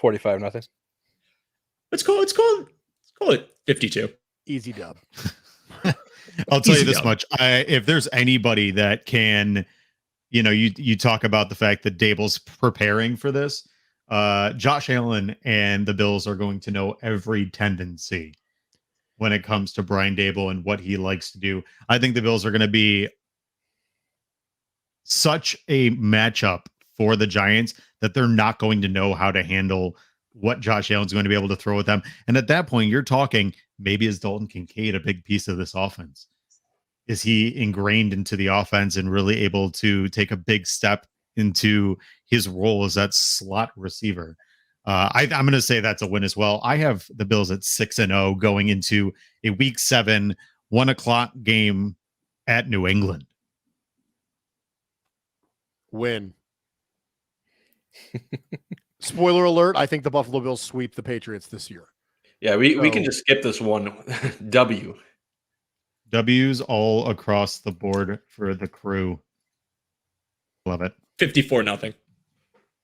45-0. Let's call it 52. Easy dub. I'll tell you Easy this dub. much. If there's anybody that can, you talk about the fact that Dable's preparing for this, Josh Allen and the Bills are going to know every tendency when it comes to Brian Dable and what he likes to do. I think the Bills are going to be such a matchup for the Giants that they're not going to know how to handle what Josh Allen's going to be able to throw at them. And at that point, you're talking, maybe is Dalton Kincaid a big piece of this offense? Is he ingrained into the offense and really able to take a big step into his role as that slot receiver? I'm going to say that's a win as well. I have the Bills at 6-0 going into a Week 7 1:00 game at New England. Win. Spoiler alert, I think the Buffalo Bills sweep the Patriots this year. Yeah, we can just skip this one. W. W's all across the board for the crew. Love it. 54-0.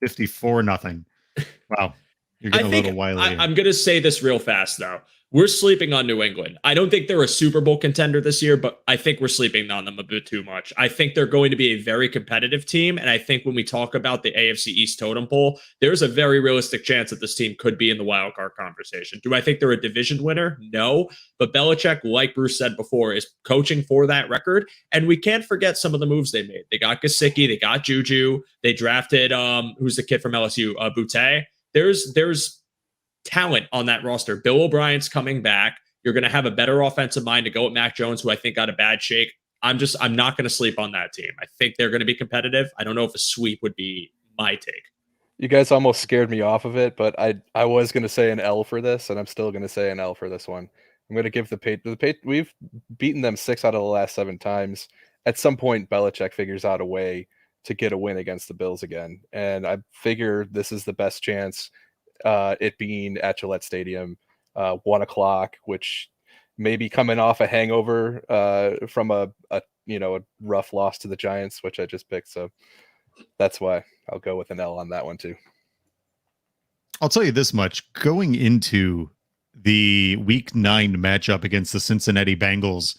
54-0. Wow. You're getting a little wily. I'm going to say this real fast, though. We're sleeping on New England. I don't think they're a Super Bowl contender this year, but I think we're sleeping on them a bit too much. I think they're going to be a very competitive team. And I think when we talk about the AFC East totem pole, there's a very realistic chance that this team could be in the wild card conversation. Do I think they're a division winner? No. But Belichick, like Bruce said before, is coaching for that record. And we can't forget some of the moves they made. They got Gesicki, they got Juju, they drafted who's the kid from LSU, Butte. There's talent on that roster. Bill O'Brien's coming back. You're going to have a better offensive mind to go at Mac Jones, who I think got a bad shake. I'm not going to sleep on that team. I think they're going to be competitive. I don't know if a sweep would be my take. You guys almost scared me off of it, but I was going to say an L for this, and I'm still going to say an L for this one. I'm going to give we've beaten them 6 out of the last 7 times. At some point, Belichick figures out a way to get a win against the Bills again. And I figure this is the best chance, it being at Gillette Stadium, 1:00, which may be coming off a hangover from a rough loss to the Giants, which I just picked. So that's why I'll go with an L on that one too. I'll tell you this much. Going into the Week 9 matchup against the Cincinnati Bengals,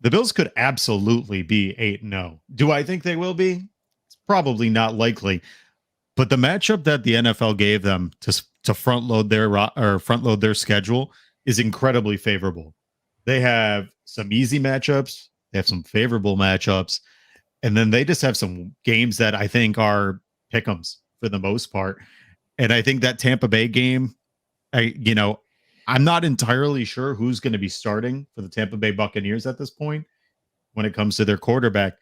the Bills could absolutely be 8-0. Do I think they will be? It's probably not likely. But the matchup that the NFL gave them to front load their schedule is incredibly favorable. They have some easy matchups, they have some favorable matchups, and then they just have some games that I think are pick'ems for the most part. And I think that Tampa Bay game, I'm not entirely sure who's going to be starting for the Tampa Bay Buccaneers at this point when it comes to their quarterback.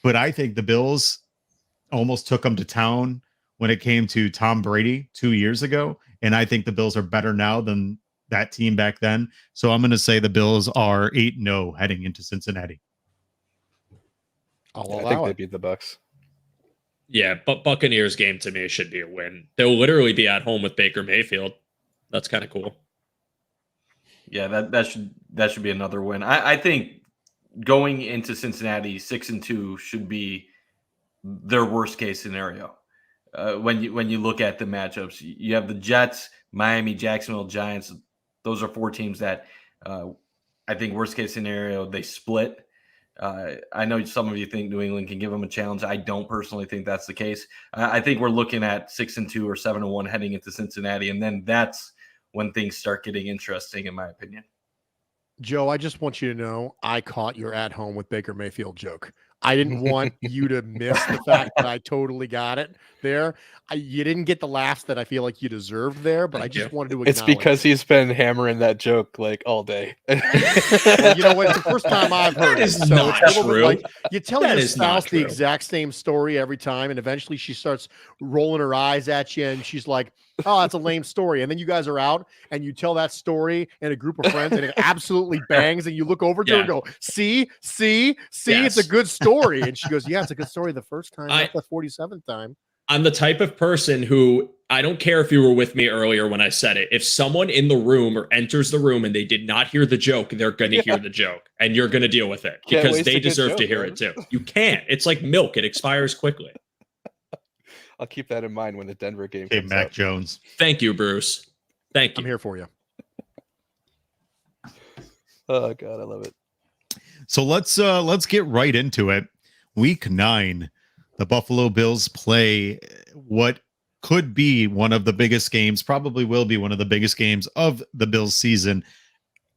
But I think the Bills almost took them to town when it came to Tom Brady 2 years ago. And I think the Bills are better now than that team back then. So I'm going to say the Bills are 8-0 heading into Cincinnati. I think they beat the Bucs. Yeah, but Buccaneers game to me should be a win. They'll literally be at home with Baker Mayfield. That's kind of cool. Yeah, that should be another win. I think going into Cincinnati 6-2 should be their worst case scenario. When you look at the matchups, you have the Jets, Miami, Jacksonville, Giants. Those are 4 teams that I think worst case scenario they split. I know some of you think New England can give them a challenge. I don't personally think that's the case. I think we're looking at 6-2 or 7-1 heading into Cincinnati, and then that's when things start getting interesting, in my opinion. Joe, I just want you to know I caught your at home with Baker Mayfield joke. I didn't want you to miss the fact that I totally got it there. You didn't get the laughs that I feel like you deserved there, but I just wanted to acknowledge It's because it. he's been hammering that joke like all day. Well, you know what? It's the first time I've heard That is it. So not it's a little bit true. like you tell That your is not spouse the true. exact same story every time, and eventually she starts rolling her eyes at you, and she's like, "Oh, that's a lame story." And then you guys are out, and you tell that story in a group of friends, and it absolutely bangs. And you look over to her and go, "See, it's a Yes. good story." And she goes, "Yeah, it's a good story the first time, not the 47th time." I'm the type of person who, I don't care if you were with me earlier when I said it. If someone in the room or enters the room and they did not hear the joke, they're going to hear the joke, and you're going to deal with it Can't because waste they a good deserve joke, to hear man. it too. You can't. It's like milk. It expires quickly. I'll keep that in mind when the Denver game Hey, comes Mac up. Jones. Thank you, Bruce. Thank you. I'm here for you. Oh God, I love it. So let's get right into it. Week 9, the Buffalo Bills play what could be one of the biggest games, probably will be one of the biggest games of the Bills season,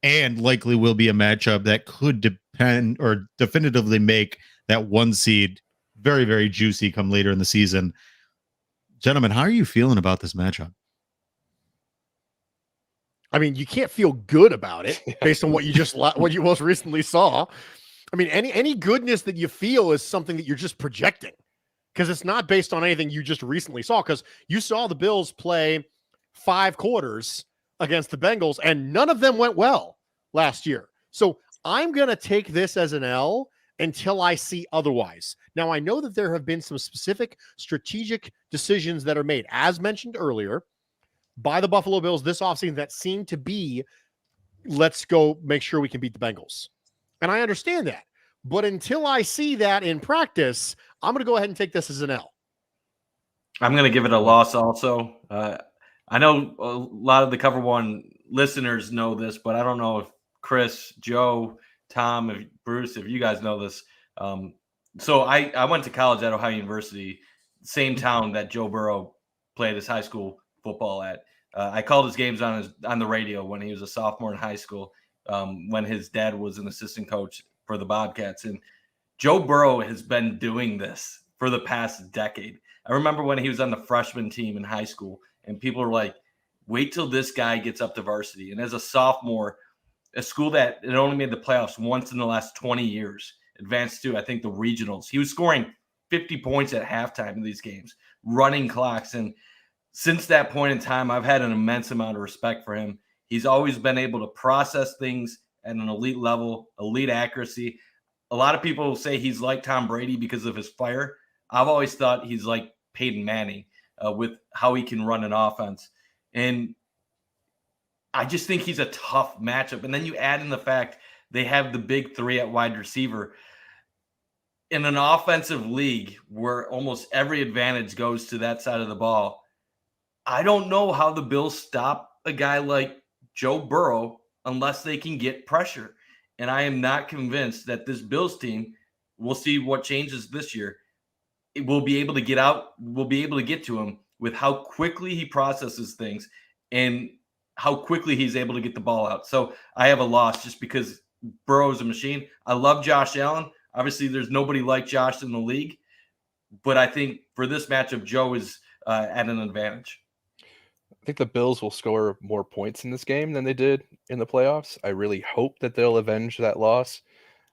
and likely will be a matchup that could depend or definitively make that 1 seed very, very juicy come later in the season. Gentlemen, how are you feeling about this matchup? I mean, you can't feel good about it based on what you most recently saw. I mean, any goodness that you feel is something that you're just projecting, because it's not based on anything you just recently saw. Because you saw the Bills play 5 quarters against the Bengals, and none of them went well last year. So I'm going to take this as an L until I see otherwise. Now, I know that there have been some specific strategic decisions that are made, as mentioned earlier, by the Buffalo Bills this offseason that seem to be, let's go make sure we can beat the Bengals. And I understand that. But until I see that in practice, I'm going to go ahead and take this as an L. I'm going to give it a loss also. I know a lot of the Cover1 listeners know this, but I don't know if Chris, Joe, Tom, Bruce, if you guys know this. So I went to college at Ohio University, same town that Joe Burrow played his high school football at. I called his games on the radio when he was a sophomore in high school, when his dad was an assistant coach for the Bobcats. And Joe Burrow has been doing this for the past decade. I remember when he was on the freshman team in high school, and people were like, wait till this guy gets up to varsity. And as a sophomore, a school that had only made the playoffs once in the last 20 years, advanced to, I think, the regionals. He was scoring 50 points at halftime in these games, running clocks. And since that point in time, I've had an immense amount of respect for him. He's always been able to process things at an elite level, elite accuracy. A lot of people say he's like Tom Brady because of his fire. I've always thought he's like Peyton Manning with how he can run an offense. And I just think he's a tough matchup. And then you add in the fact they have the big 3 at wide receiver. In an offensive league where almost every advantage goes to that side of the ball, I don't know how the Bills stop a guy like Joe Burrow unless they can get pressure. And I am not convinced that this Bills team, we'll see what changes this year, it will be able to get out, will be able to get to him with how quickly he processes things and how quickly he's able to get the ball out. So I have a loss just because Burrow is a machine. I love Josh Allen. Obviously, there's nobody like Josh in the league. But I think for this matchup, Joe is at an advantage. I think the Bills will score more points in this game than they did in the playoffs. I really hope that they'll avenge that loss.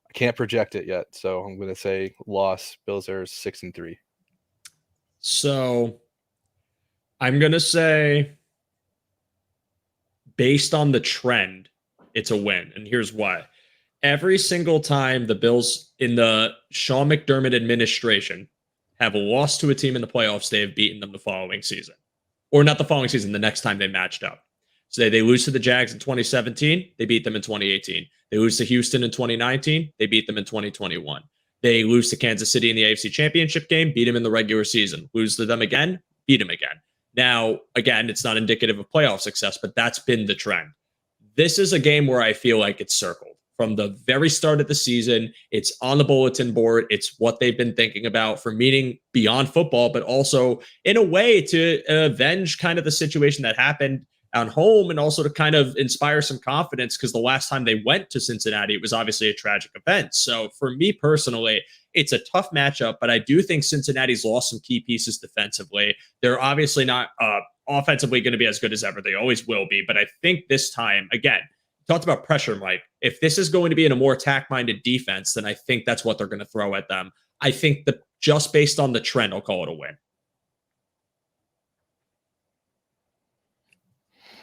I can't project it yet, so I'm going to say loss. Bills are 6-3. So I'm going to say, based on the trend, it's a win. And here's why. Every single time the Bills in the Sean McDermott administration have lost to a team in the playoffs, they have beaten them the following season. Or not the following season, the next time they matched up. So they lose to the Jags in 2017, they beat them in 2018. They lose to Houston in 2019, they beat them in 2021. They lose to Kansas City in the AFC Championship game, beat them in the regular season. Lose to them again, beat them again. Now, again, it's not indicative of playoff success, but that's been the trend. This is a game where I feel like it's circled. From the very start of the season, it's on the bulletin board. It's what they've been thinking about for meaning beyond football, but also in a way to avenge kind of the situation that happened on home, and also to kind of inspire some confidence, because the last time they went to Cincinnati, it was obviously a tragic event. So for me personally, it's a tough matchup, but I do think Cincinnati's lost some key pieces defensively. They're obviously not offensively going to be as good as ever. They always will be. But I think this time, again, talked about pressure, Mike. If this is going to be in a more attack-minded defense, then I think that's what they're going to throw at them. I think that just based on the trend, I'll call it a win.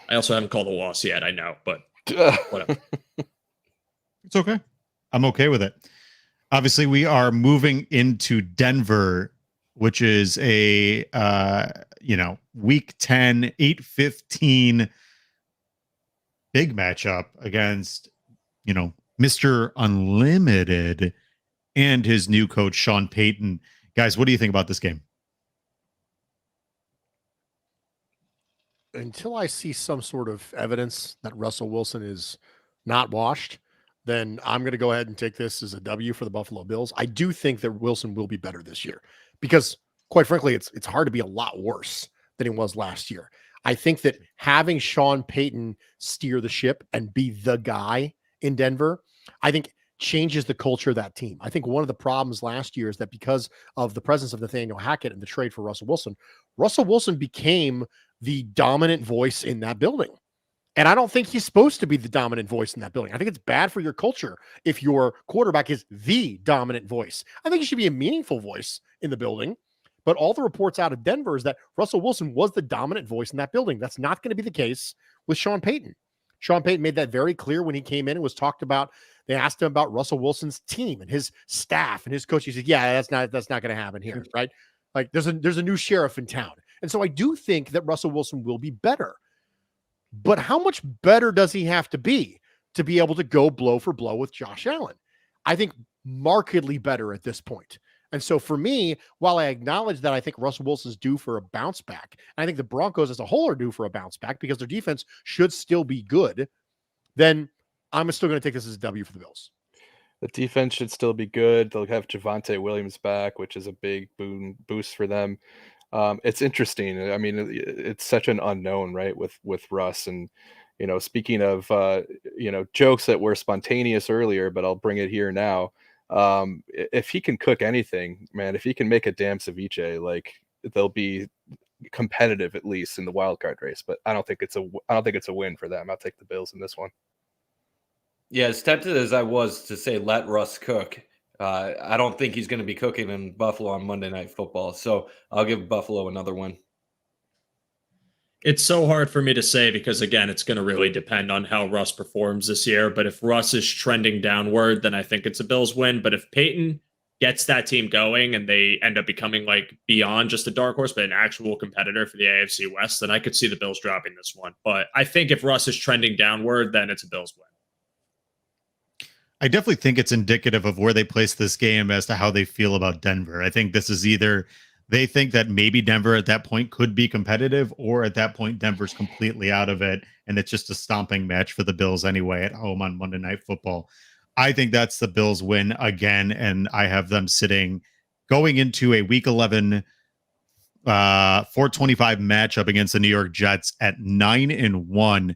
I also haven't called a loss yet, I know, but whatever. It's okay. I'm okay with it. Obviously, we are moving into Denver, which is a week 10, 8-15 big matchup against, Mr. Unlimited and his new coach, Sean Payton. Guys, what do you think about this game? Until I see some sort of evidence that Russell Wilson is not washed, then I'm going to go ahead and take this as a W for the Buffalo Bills. I do think that Wilson will be better this year because, quite frankly, it's hard to be a lot worse than he was last year. I think that having Sean Payton steer the ship and be the guy in Denver, I think changes the culture of that team. I think one of the problems last year is that because of the presence of Nathaniel Hackett and the trade for Russell Wilson became the dominant voice in that building. And I don't think he's supposed to be the dominant voice in that building. I think it's bad for your culture if your quarterback is the dominant voice. I think he should be a meaningful voice in the building. But all the reports out of Denver is that Russell Wilson was the dominant voice in that building. That's not going to be the case with Sean Payton. Sean Payton made that very clear when he came in and was talked about. They asked him about Russell Wilson's team and his staff and his coach. He said, yeah, that's not going to happen here, right? Like there's a new sheriff in town. And so I do think that Russell Wilson will be better. But how much better does he have to be able to go blow for blow with Josh Allen? I think markedly better at this point. And so for me, while I acknowledge that I think Russell Wilson's due for a bounce back, and I think the Broncos as a whole are due for a bounce back because their defense should still be good, then I'm still going to take this as a W for the Bills. The defense should still be good. They'll have Javonte Williams back, which is a big boost for them. It's interesting. I mean, it's such an unknown, right? With Russ, and speaking of jokes that were spontaneous earlier, but I'll bring it here now. If he can cook anything, man, if he can make a damn ceviche, like they'll be competitive at least in the wild card race. But I don't think it's a win for them. I'll take the Bills in this one. Yeah, as tempted as I was to say let Russ cook, I don't think he's going to be cooking in Buffalo on Monday Night Football. So I'll give Buffalo another win. It's so hard for me to say because, again, it's going to really depend on how Russ performs this year. But if Russ is trending downward, then I think it's a Bills win. But if Peyton gets that team going and they end up becoming like beyond just a dark horse, but an actual competitor for the AFC West, then I could see the Bills dropping this one. But I think if Russ is trending downward, then it's a Bills win. I definitely think it's indicative of where they place this game as to how they feel about Denver. I think this is either they think that maybe Denver at that point could be competitive, or at that point Denver's completely out of it and it's just a stomping match for the Bills anyway at home on Monday Night Football. I think that's the Bills win again, and I have them sitting going into a Week 11 425 matchup against the New York Jets at 9-1.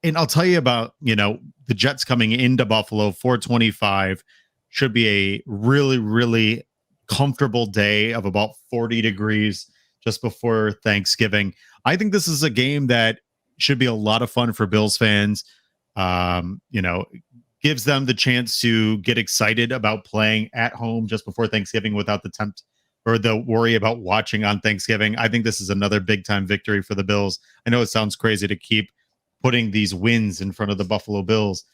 And I'll tell you about, the Jets coming into Buffalo, 425 should be a really, really comfortable day of about 40 degrees just before Thanksgiving. I think this is a game that should be a lot of fun for Bills fans. Gives them the chance to get excited about playing at home just before Thanksgiving without the tempt or the worry about watching on Thanksgiving. I think this is another big time victory for the Bills. I know it sounds crazy to keep putting these wins in front of the Buffalo Bills,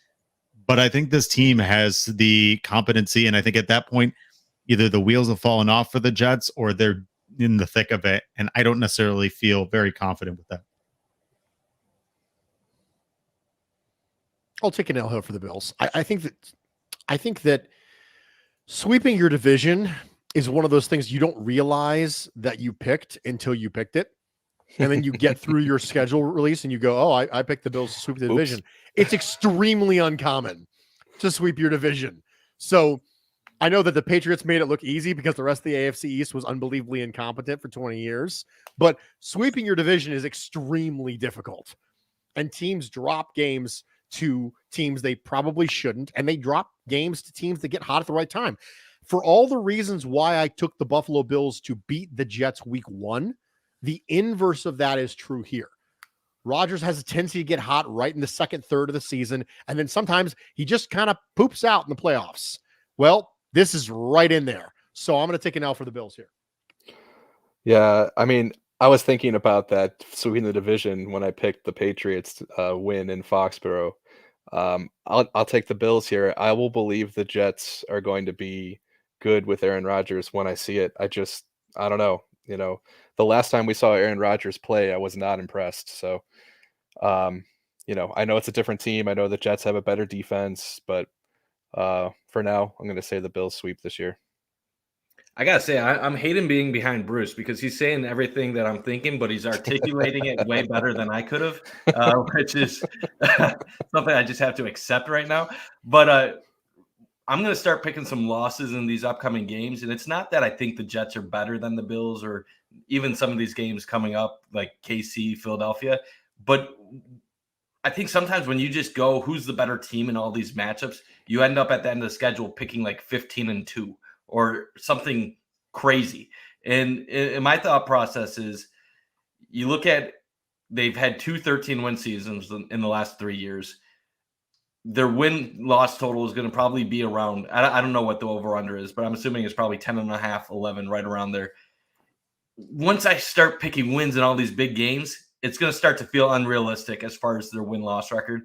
but I think this team has the competency. And I think at that point, either the wheels have fallen off for the Jets or they're in the thick of it. And I don't necessarily feel very confident with that. I'll take an L for the Bills. I think that sweeping your division is one of those things you don't realize that you picked until you picked it. And then you get through your schedule release and you go, oh, I picked the Bills to sweep the division. It's extremely uncommon to sweep your division. So I know that the Patriots made it look easy because the rest of the AFC East was unbelievably incompetent for 20 years. But sweeping your division is extremely difficult. And teams drop games to teams they probably shouldn't. And they drop games to teams that get hot at the right time. For all the reasons why I took the Buffalo Bills to beat the Jets week 1, the inverse of that is true here. Rodgers has a tendency to get hot right in the second third of the season. And then sometimes he just kind of poops out in the playoffs. Well, this is right in there. So I'm going to take an L for the Bills here. Yeah, I mean, I was thinking about that sweeping the division when I picked the Patriots win in Foxborough. I'll take the Bills here. I will believe the Jets are going to be good with Aaron Rodgers when I see it. I don't know. You know, the last time we saw Aaron Rodgers play, I was not impressed. So, you know, I know it's a different team. I know the Jets have a better defense, but for now, I'm going to say the Bills sweep this year. I gotta say, I'm hating being behind Bruce because he's saying everything that I'm thinking, but he's articulating it way better than I could have, which is something I just have to accept right now. But I'm going to start picking some losses in these upcoming games, and it's not that I think the Jets are better than the Bills or even some of these games coming up like KC, Philadelphia, but I think sometimes when you just go, who's the better team in all these matchups, you end up at the end of the schedule picking like 15-2 or something crazy. And my thought process is you look at, they've had 2 13-win seasons in the last 3 years. Their win-loss total is going to probably be around, I don't know what the over-under is, but I'm assuming it's probably 10.5, 11, right around there. Once I start picking wins in all these big games, it's going to start to feel unrealistic as far as their win-loss record.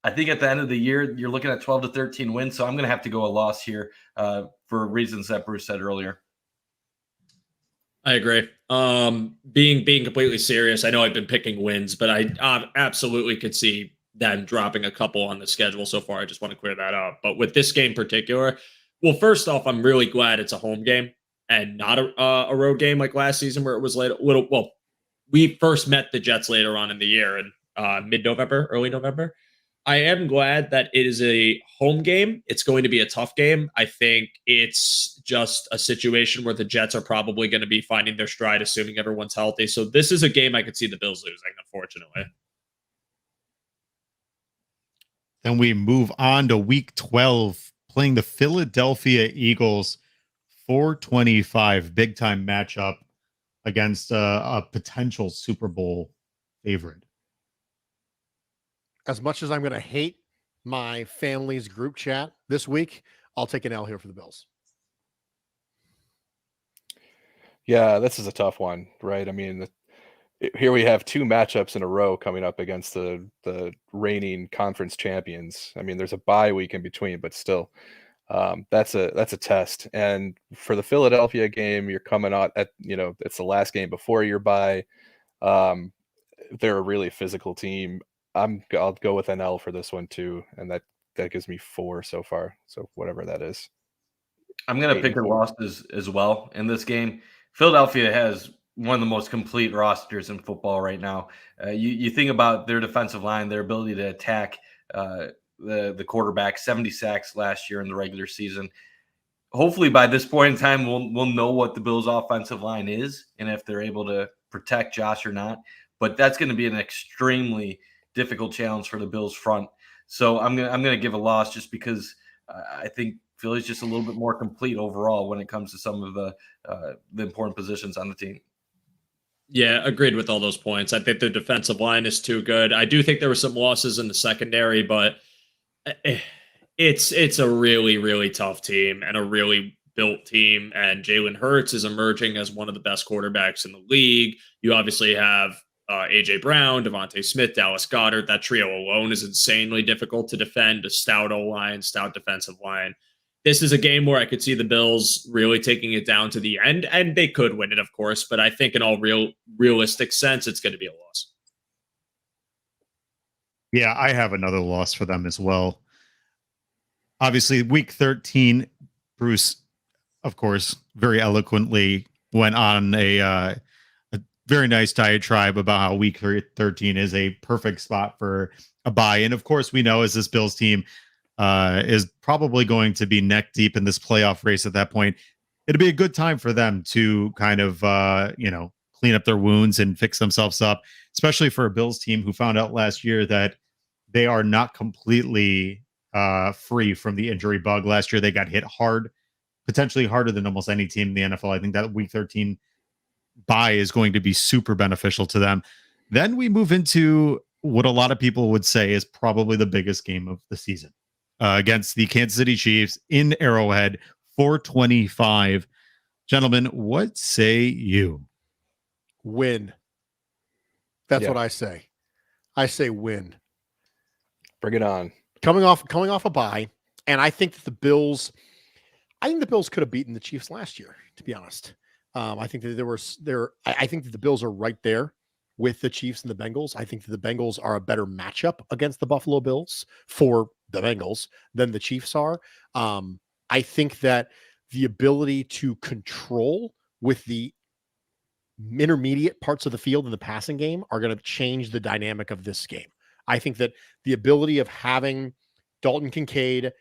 I think at the end of the year, you're looking at 12 to 13 wins, so I'm going to have to go a loss here for reasons that Bruce said earlier. I agree. Being completely serious, I know I've been picking wins, but I absolutely could see them dropping a couple on the schedule so far. I just want to clear that up. But with this game in particular, well, first off, I'm really glad it's a home game and not a road game like last season where it was we first met the Jets later on in the year in mid-November, early November. I am glad that it is a home game. It's going to be a tough game. I think it's just a situation where the Jets are probably going to be finding their stride, assuming everyone's healthy. So this is a game I could see the Bills losing, unfortunately. Then we move on to week 12, playing the Philadelphia Eagles, 425 big time matchup against a potential Super Bowl favorite. As much as I'm going to hate my family's group chat this week, I'll take an L here for the Bills. Yeah, this is a tough one, right? I mean, here we have 2 matchups in a row coming up against the reigning conference champions. I mean, there's a bye week in between, but still, that's a test. And for the Philadelphia game, you're coming out at, you know, it's the last game before your bye. They're a really physical team. I'll go with an L for this one too, and that gives me 4 so far. So whatever that is. I'm going to pick a loss as well in this game. Philadelphia has one of the most complete rosters in football right now. You think about their defensive line, their ability to attack the quarterback, 70 sacks last year in the regular season. Hopefully by this point in time, we'll know what the Bills' offensive line is and if they're able to protect Josh or not. But that's going to be an extremely difficult challenge for the Bills front. So I'm gonna give a loss just because I think Philly's just a little bit more complete overall when it comes to some of the important positions on the team. Yeah, agreed with all those points. I think their defensive line is too good. I do think there were some losses in the secondary, but it's a really, really tough team and a really built team. And Jalen Hurts is emerging as one of the best quarterbacks in the league. You obviously have A.J. Brown, Devontae Smith, Dallas Goedert. That trio alone is insanely difficult to defend. A stout O-line, stout defensive line. This is a game where I could see the Bills really taking it down to the end, and they could win it, of course. But I think in all realistic sense, it's going to be a loss. Yeah, I have another loss for them as well. Obviously, week 13, Bruce, of course, very eloquently went on a very nice diatribe about how week 13 is a perfect spot for a bye. And of course, we know as this Bills team, is probably going to be neck deep in this playoff race at that point. It'd be a good time for them to kind of, clean up their wounds and fix themselves up, especially for a Bills team who found out last year that they are not completely free from the injury bug. Last year, they got hit hard, potentially harder than almost any team in the NFL. I think that week 13 bye is going to be super beneficial to them. Then we move into what a lot of people would say is probably the biggest game of the season against the Kansas City Chiefs in Arrowhead, 425. Gentlemen, what say you? Win. That's Yeah. what I say. I say win. Bring it on. Coming off a bye, and I think that the Bills could have beaten the Chiefs last year, to be honest. I think that I think that the Bills are right there with the Chiefs and the Bengals. I think that the Bengals are a better matchup against the Buffalo Bills for the Bengals than the Chiefs are. I think that the ability to control with the intermediate parts of the field in the passing game are going to change the dynamic of this game. I think that the ability of having Dalton Kincaid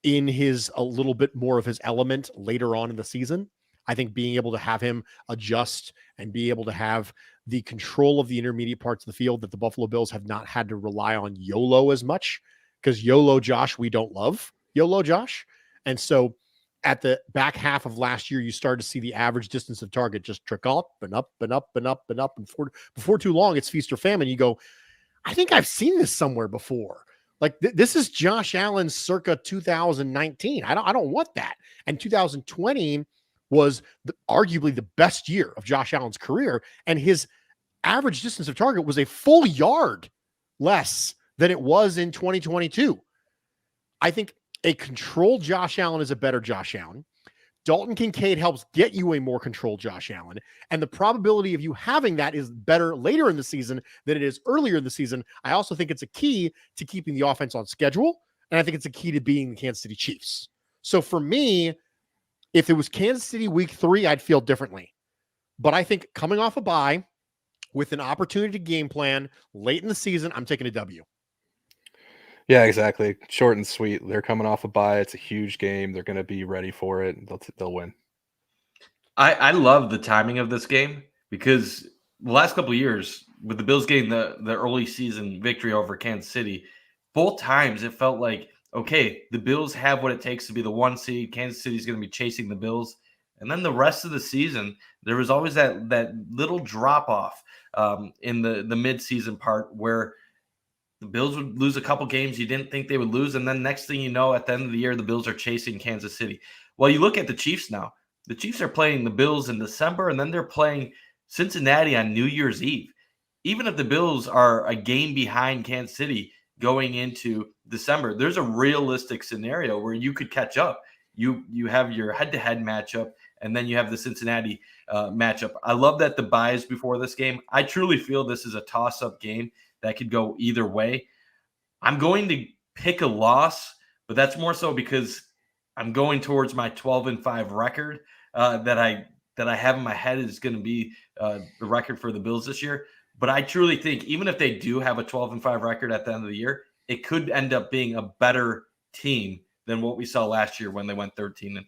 in a little bit more of his element later on in the season, I think being able to have him adjust and be able to have the control of the intermediate parts of the field that the Buffalo Bills have not had to rely on YOLO as much, because YOLO Josh, we don't love YOLO Josh. And so at the back half of last year, you started to see the average distance of target just trickle up and up and up and up and up. And before too long, it's feast or famine. You go, I think I've seen this somewhere before. Like this is Josh Allen circa 2019. I don't want that. And 2020 was arguably the best year of Josh Allen's career. And his average distance of target was a full yard less than it was in 2022. I think a controlled Josh Allen is a better Josh Allen. Dalton Kincaid helps get you a more controlled Josh Allen. And the probability of you having that is better later in the season than it is earlier in the season. I also think it's a key to keeping the offense on schedule. And I think it's a key to being the Kansas City Chiefs. So for me, if it was Kansas City week 3, I'd feel differently. But I think coming off a bye with an opportunity to game plan late in the season, I'm taking a W. Yeah, exactly. Short and sweet. They're coming off a bye. It's a huge game. They're going to be ready for it. They'll win. I love the timing of this game because the last couple of years with the Bills getting the early season victory over Kansas City, both times it felt like, okay, the Bills have what it takes to be the 1 seed. Kansas City is going to be chasing the Bills. And then the rest of the season, there was always that little drop off in the midseason part where the Bills would lose a couple games you didn't think they would lose. And then next thing you know, at the end of the year, the Bills are chasing Kansas City. Well, you look at the Chiefs now. The Chiefs are playing the Bills in December, and then they're playing Cincinnati on New Year's Eve. Even if the Bills are a game behind Kansas City going into December, there's a realistic scenario where you could catch up. You have your head-to-head matchup, and then you have the Cincinnati matchup. I love that the buys before this game. I truly feel this is a toss-up game that could go either way. I'm going to pick a loss, but that's more so because I'm going towards my 12-5 record that I have in my head is going to be the record for the Bills this year. But I truly think even if they do have a 12-5 record at the end of the year, it could end up being a better team than what we saw last year when they went 13-3.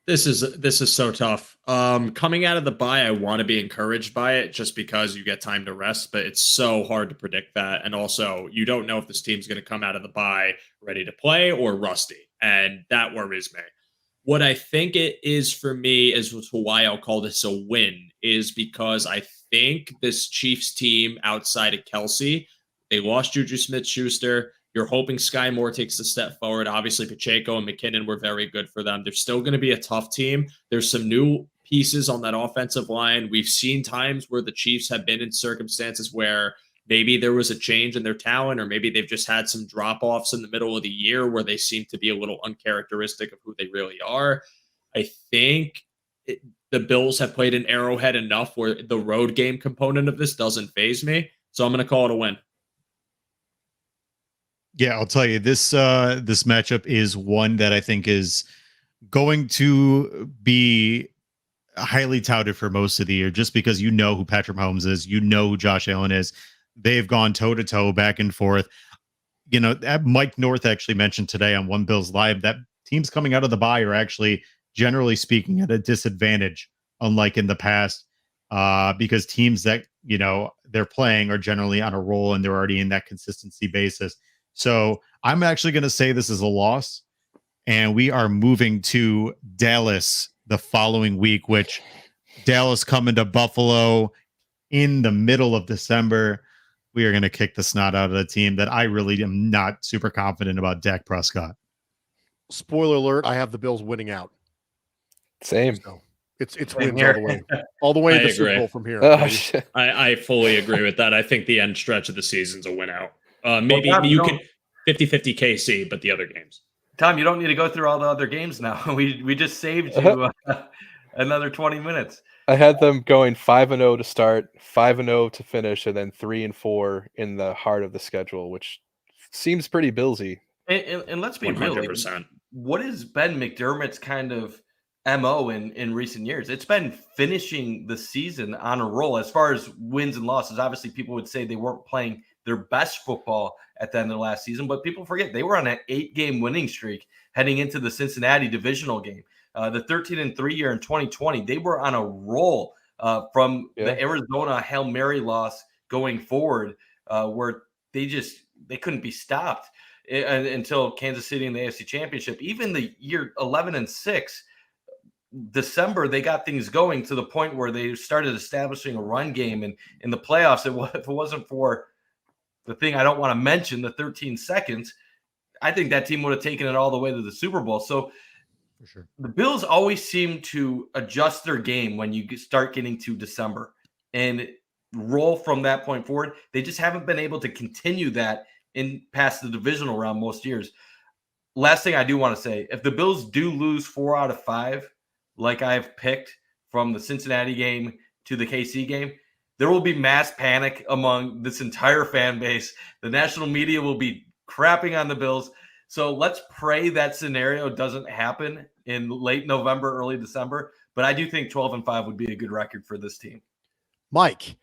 This is so tough. Coming out of the bye, I want to be encouraged by it just because you get time to rest, but it's so hard to predict that. And also, you don't know if this team's going to come out of the bye ready to play or rusty, and that worries me. What I think it is for me is why I'll call this a win is because I think this Chiefs team outside of Kelsey, they lost Juju Smith-Schuster. You're hoping Sky Moore takes a step forward. Obviously, Pacheco and McKinnon were very good for them. They're still going to be a tough team. There's some new pieces on that offensive line. We've seen times where the Chiefs have been in circumstances where maybe there was a change in their talent, or maybe they've just had some drop-offs in the middle of the year where they seem to be a little uncharacteristic of who they really are. I think the Bills have played an Arrowhead enough where the road game component of this doesn't faze me. So I'm going to call it a win. Yeah, I'll tell you, this matchup is one that I think is going to be highly touted for most of the year, just because you know who Patrick Mahomes is, you know who Josh Allen is. They've gone toe to toe, back and forth. Mike North actually mentioned today on One Bills Live that teams coming out of the bye are actually, generally speaking, at a disadvantage, unlike in the past, because teams that, they're playing are generally on a roll and they're already in that consistency basis. So I'm actually going to say this is a loss, and we are moving to Dallas the following week, which Dallas coming to Buffalo in the middle of December. We are going to kick the snot out of the team that I really am not super confident about Dak Prescott. Spoiler alert, I have the Bills winning out. Same. So it's Same wins here. all the way I to the Super agree. Bowl from here. Oh, baby. shit. I fully agree with that. I think the end stretch of the season's a win out. Maybe Tom, you can 50-50 KC, but the other games. Tom, you don't need to go through all the other games now. We just saved you another 20 minutes. I had them going 5-0 to start, 5-0 to finish, and then 3-4 in the heart of the schedule, which seems pretty Billsy. And let's be real. 100%. What has been McDermott's kind of MO in recent years? It's been finishing the season on a roll. As far as wins and losses, obviously people would say they weren't playing their best football at the end of the last season, but people forget they were on an 8-game winning streak heading into the Cincinnati divisional game. The 13-3 year in 2020, they were on a roll from the Arizona Hail Mary loss going forward, where they couldn't be stopped until Kansas City in the AFC Championship. Even the year 11-6, December, they got things going to the point where they started establishing a run game. And in the playoffs, if it wasn't for the thing I don't want to mention, the 13 seconds, I think that team would have taken it all the way to the Super Bowl. So For sure. the Bills always seem to adjust their game when you start getting to December and roll from that point forward. They just haven't been able to continue that in past the divisional round most years. Last thing I do want to say, if the Bills do lose 4 out of 5, like I've picked from the Cincinnati game to the KC game, there will be mass panic among this entire fan base. The national media will be crapping on the Bills. So let's pray that scenario doesn't happen in late November, early December. But I do think 12-5 would be a good record for this team. Mike,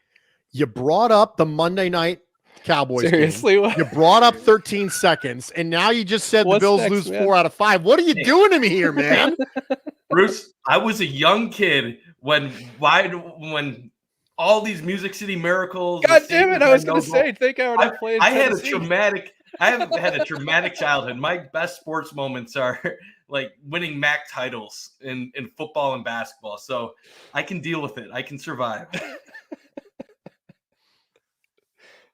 you brought up the Monday night Cowboys Seriously? game. You brought up 13 seconds, and now you just said What's the Bills next, lose man? 4 out of 5. What are you doing to me here, man? Bruce, I was a young kid when all these Music City Miracles. God damn it! I was going to say, think I already played. I have had a traumatic childhood. My best sports moments are like winning MAC titles in football and basketball. So I can deal with it. I can survive.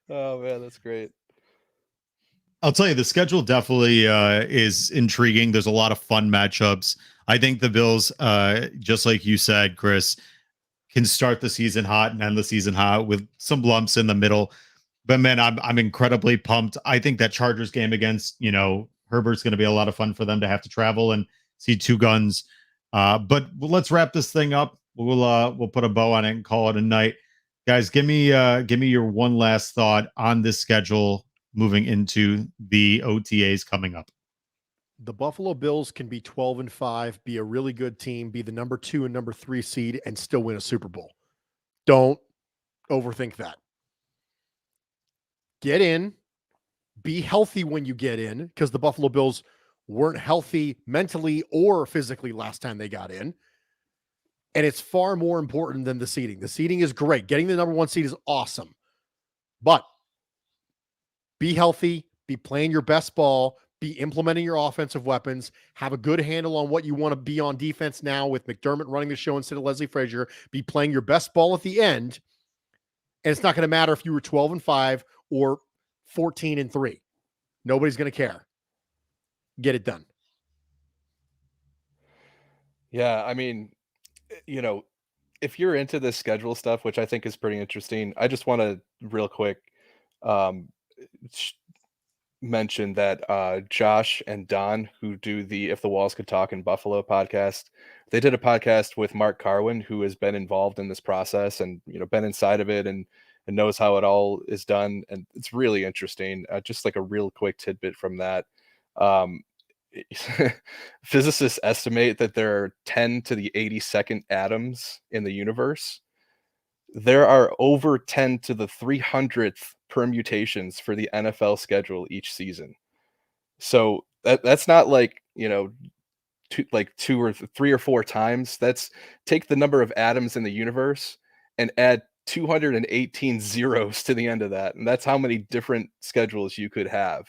Oh man, that's great. I'll tell you, the schedule definitely is intriguing. There's a lot of fun matchups. I think the Bills, just like you said, Chris, can start the season hot and end the season hot with some lumps in the middle. But man, I'm incredibly pumped. I think that Chargers game against, Herbert's going to be a lot of fun for them to have to travel and see two guns. But let's wrap this thing up. We'll put a bow on it and call it a night. Guys, give me your one last thought on this schedule moving into the OTAs coming up. The Buffalo Bills can be 12-5, be a really good team, be the number 2 and number 3 seed, and still win a Super Bowl. Don't overthink that. Get in, be healthy when you get in, because the Buffalo Bills weren't healthy mentally or physically last time they got in. And it's far more important than the seeding. The seeding is great. Getting the number 1 seed is awesome. But be healthy, be playing your best ball, be implementing your offensive weapons, have a good handle on what you want to be on defense now with McDermott running the show instead of Leslie Frazier, be playing your best ball at the end. And it's not going to matter if you were 12-5 or 14-3. Nobody's going to care. Get it done. Yeah, I mean, if you're into this schedule stuff, which I think is pretty interesting, I just want to real quick mention that Josh and Don, who do the If the Walls Could Talk in Buffalo podcast, they did a podcast with Mark Carwin, who has been involved in this process and been inside of it and knows how it all is done, and it's really interesting. Just like a real quick tidbit from that. Physicists estimate that there are 10 to the 82nd atoms in the universe. there are over 10 to the 300th permutations for the NFL schedule each season. So that's not like, two or three or four times. That's take the number of atoms in the universe and add 218 zeros to the end of that. And that's how many different schedules you could have.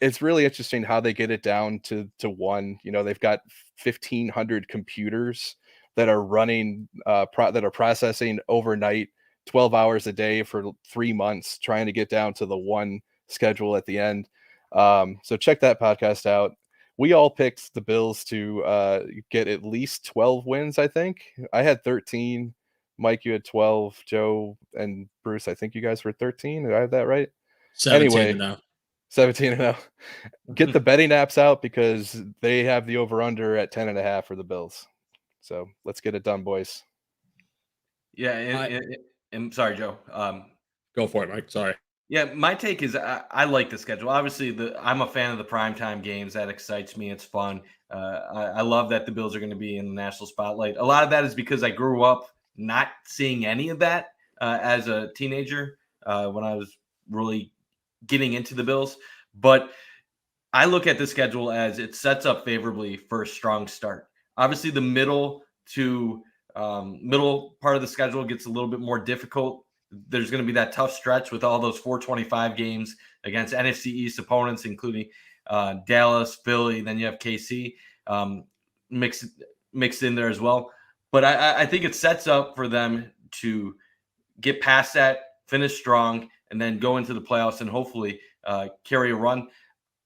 It's really interesting how they get it down to one. They've got 1,500 computers that are running, that are processing overnight, 12 hours a day for 3 months, trying to get down to the one schedule at the end. So check that podcast out. We all picked the Bills to get at least 12 wins, I think. I had 13. Mike, you had 12. Joe and Bruce, I think you guys were 13. Did I have that right? 17 now. 17 and 0. Get the betting apps out because they have the over-under at 10.5 for the Bills. So let's get it done, boys. Yeah, and sorry, Joe. Go for it, Mike. Sorry. Yeah, my take is I like the schedule. Obviously, I'm a fan of the primetime games. That excites me. It's fun. I love that the Bills are going to be in the national spotlight. A lot of that is because I grew up not seeing any of that as a teenager when I was really getting into the Bills. But I look at the schedule as it sets up favorably for a strong start. Obviously, the middle part of the schedule gets a little bit more difficult. There's going to be that tough stretch with all those 425 games against NFC East opponents, including Dallas, Philly. Then you have KC mixed in there as well. But I think it sets up for them to get past that, finish strong, and then go into the playoffs and hopefully carry a run.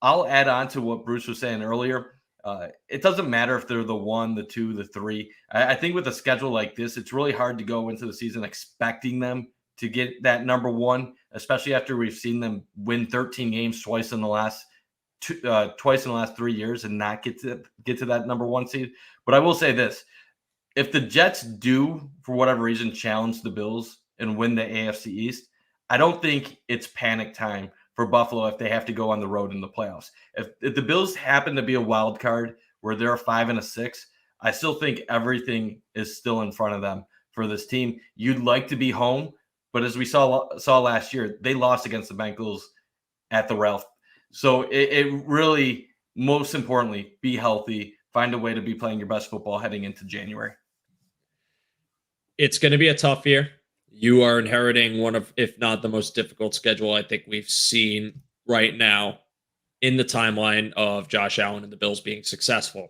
I'll add on to what Bruce was saying earlier. It doesn't matter if they're the 1, the 2, the 3. I think with a schedule like this, it's really hard to go into the season expecting them to get that number 1, especially after we've seen them win 13 games twice in the last 3 years and not get to that number 1 seed. But I will say this: if the Jets do, for whatever reason, challenge the Bills and win the AFC East, I don't think it's panic time for Buffalo if they have to go on the road in the playoffs. If the Bills happen to be a wild card where they're a 5 and a 6, I still think everything is still in front of them for this team. You'd like to be home, but as we saw last year, they lost against the Bengals at the Ralph. So it really, most importantly, be healthy, find a way to be playing your best football heading into January. It's going to be a tough year. You are inheriting one of, if not the most difficult schedule I think we've seen right now in the timeline of Josh Allen and the Bills being successful.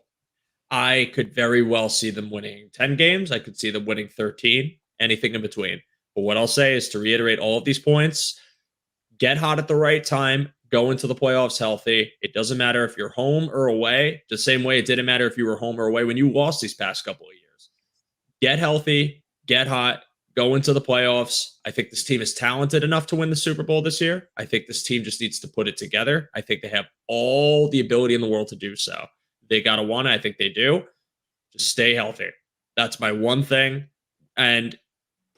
I could very well see them winning 10 games. I could see them winning 13, anything in between. But what I'll say is, to reiterate all of these points, get hot at the right time, go into the playoffs healthy. It doesn't matter if you're home or away, the same way it didn't matter if you were home or away when you lost these past couple of years. Get healthy, get hot, go into the playoffs. I think this team is talented enough to win the Super Bowl this year. I think this team just needs to put it together. I think they have all the ability in the world to do so. They got to want it. I think they do. Just stay healthy. That's my one thing. And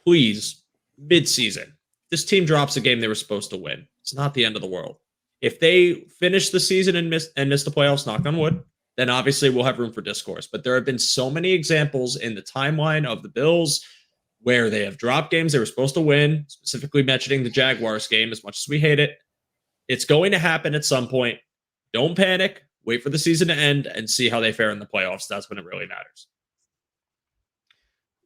please, mid-season, this team drops a game they were supposed to win. It's not the end of the world. If they finish the season and miss the playoffs, knock on wood, then obviously we'll have room for discourse. But there have been so many examples in the timeline of the Bills where they have dropped games they were supposed to win, specifically mentioning the Jaguars game. As much as we hate it, it's going to happen at some point. Don't panic. Wait for the season to end and see how they fare in the playoffs. That's when it really matters.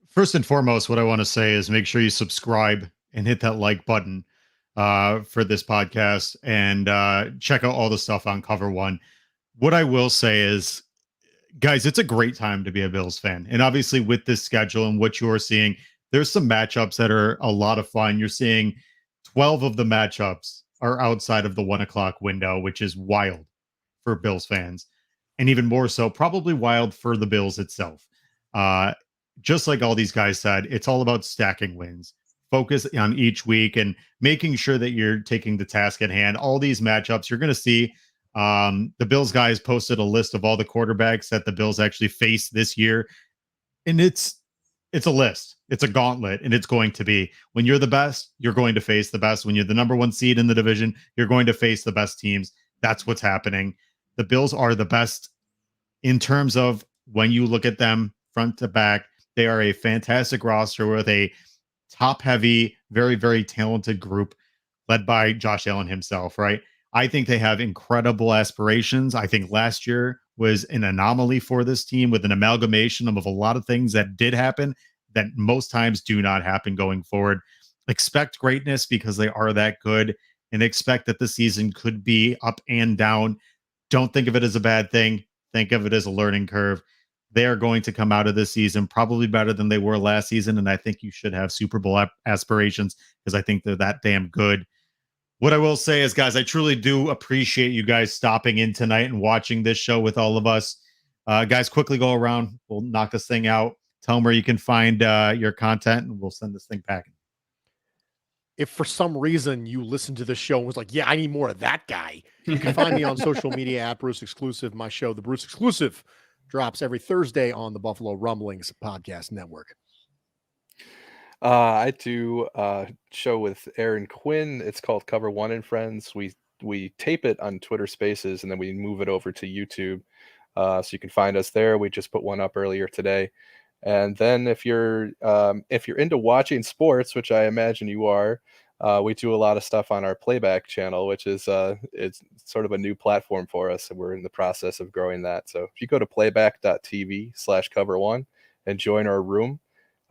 First and foremost, what I want to say is make sure you subscribe and hit that like button for this podcast, and check out all the stuff on Cover1. What I will say is, guys, it's a great time to be a Bills fan. And obviously with this schedule and what you're seeing, there's some matchups that are a lot of fun. You're seeing 12 of the matchups are outside of the 1 o'clock window, which is wild for Bills fans. And even more so, probably wild for the Bills itself. Just like all these guys said, it's all about stacking wins. Focus on each week and making sure that you're taking the task at hand. All these matchups, you're going to see the Bills guys posted a list of all the quarterbacks that the Bills actually face this year. And it's a list. It's a gauntlet. And it's going to be, when you're the best, you're going to face the best. When you're the number 1 seed in the division, you're going to face the best teams. That's what's happening. The Bills are the best in terms of when you look at them front to back. They are a fantastic roster with a top heavy, very, very talented group led by Josh Allen himself, right? I think they have incredible aspirations. I think last year was an anomaly for this team with an amalgamation of a lot of things that did happen that most times do not happen going forward. Expect greatness because they are that good, and expect that the season could be up and down. Don't think of it as a bad thing. Think of it as a learning curve. They are going to come out of this season probably better than they were last season. And I think you should have Super Bowl aspirations because I think they're that damn good. What I will say is, guys, I truly do appreciate you guys stopping in tonight and watching this show with all of us. Guys, quickly go around. We'll knock this thing out. Tell them where you can find your content, and we'll send this thing packing. If for some reason you listened to the show and was like, yeah, I need more of that guy, you can find me on social media at Bruce Exclusive. My show, The Bruce Exclusive, drops every Thursday on the Buffalo Rumblings Podcast Network. I do a show with Aaron Quinn. It's called Cover1 and Friends. We tape it on Twitter Spaces, and then we move it over to YouTube. So you can find us there. We just put one up earlier today. And then if you're into watching sports, which I imagine you are, we do a lot of stuff on our Playback channel, which is it's sort of a new platform for us, and we're in the process of growing that. So if you go to playback.tv/Cover1 and join our room,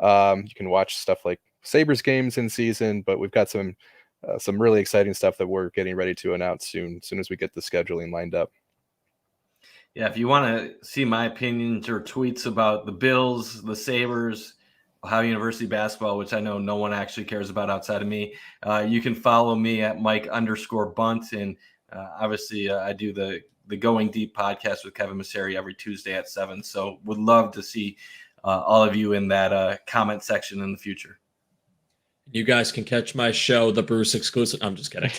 you can watch stuff like Sabres games in season, but we've got some really exciting stuff that we're getting ready to announce soon as we get the scheduling lined up. Yeah, if you want to see my opinions or tweets about the Bills, the Sabres, Ohio University basketball, which I know no one actually cares about outside of me, you can follow me at Mike_Bunt. And obviously I do the Going Deep podcast with Kevin Masseri every Tuesday at 7. So would love to see all of you in that comment section in the future. You guys can catch my show, The Bruce Exclusive. I'm just kidding.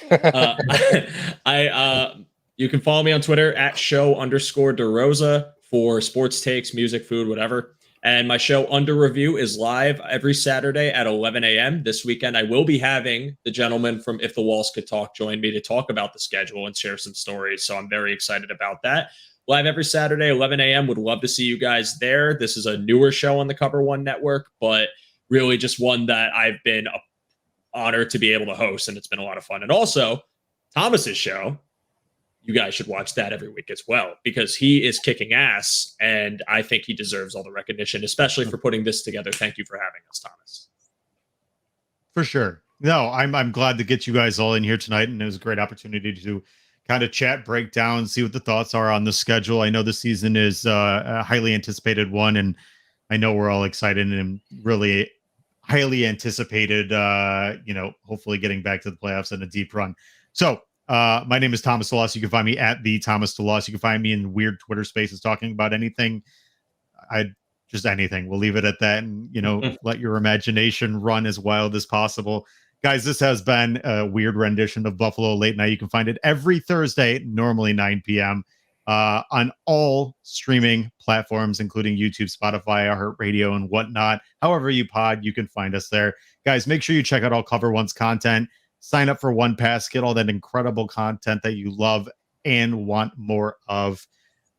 You can follow me on Twitter at @show_Derosa for sports takes, music, food, whatever. And my show Under Review is live every Saturday at 11 a.m. This weekend, I will be having the gentleman from If the Walls Could Talk join me to talk about the schedule and share some stories. So I'm very excited about that. Live every Saturday, 11 a.m. Would love to see you guys there. This is a newer show on the Cover1 network, but really just one that I've been honored to be able to host, and it's been a lot of fun. And also, Thomas's show, you guys should watch that every week as well, because he is kicking ass, and I think he deserves all the recognition, especially for putting this together. Thank you for having us, Thomas. For sure. No, I'm glad to get you guys all in here tonight, and it was a great opportunity to kind of chat, break down, see what the thoughts are on the schedule. I know the season is a highly anticipated one, and I know we're all excited and really highly anticipated, hopefully getting back to the playoffs and a deep run. So my name is Thomas DeLaus. You can find me at the Thomas DeLaus. You can find me in weird Twitter spaces talking about anything. Just anything. We'll leave it at that, and let your imagination run as wild as possible. Guys, this has been a weird rendition of Buffalo Late Night. You can find it every Thursday, normally 9 p.m. On all streaming platforms, including YouTube, Spotify, iHeartRadio, and whatnot. However you pod, you can find us there. Guys, make sure you check out all Cover1's content. Sign up for One Pass. Get all that incredible content that you love and want more of.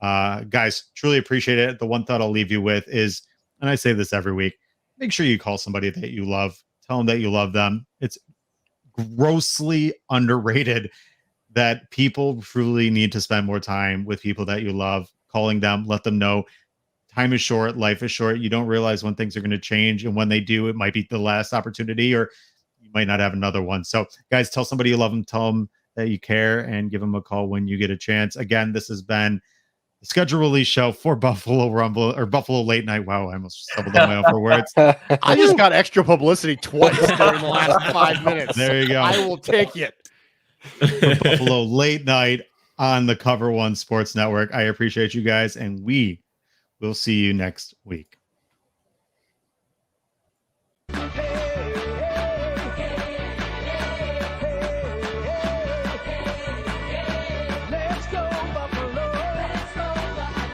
Guys, truly appreciate it. The one thought I'll leave you with is, and I say this every week, make sure you call somebody that you love. Tell them that you love them. It's grossly underrated that people truly need to spend more time with people that you love, calling them, let them know time is short, life is short. You don't realize when things are going to change. And when they do, it might be the last opportunity, or you might not have another one. So guys, tell somebody you love them, tell them that you care, and give them a call when you get a chance. Again, this has been the schedule release show for Buffalo Rumble or Buffalo Late Night. Wow, I almost stumbled on my own for words. I just got extra publicity twice during the last 5 minutes. There you go. I will take it. For Buffalo Late Night on the Cover1 Sports Network. I appreciate you guys, and we will see you next week.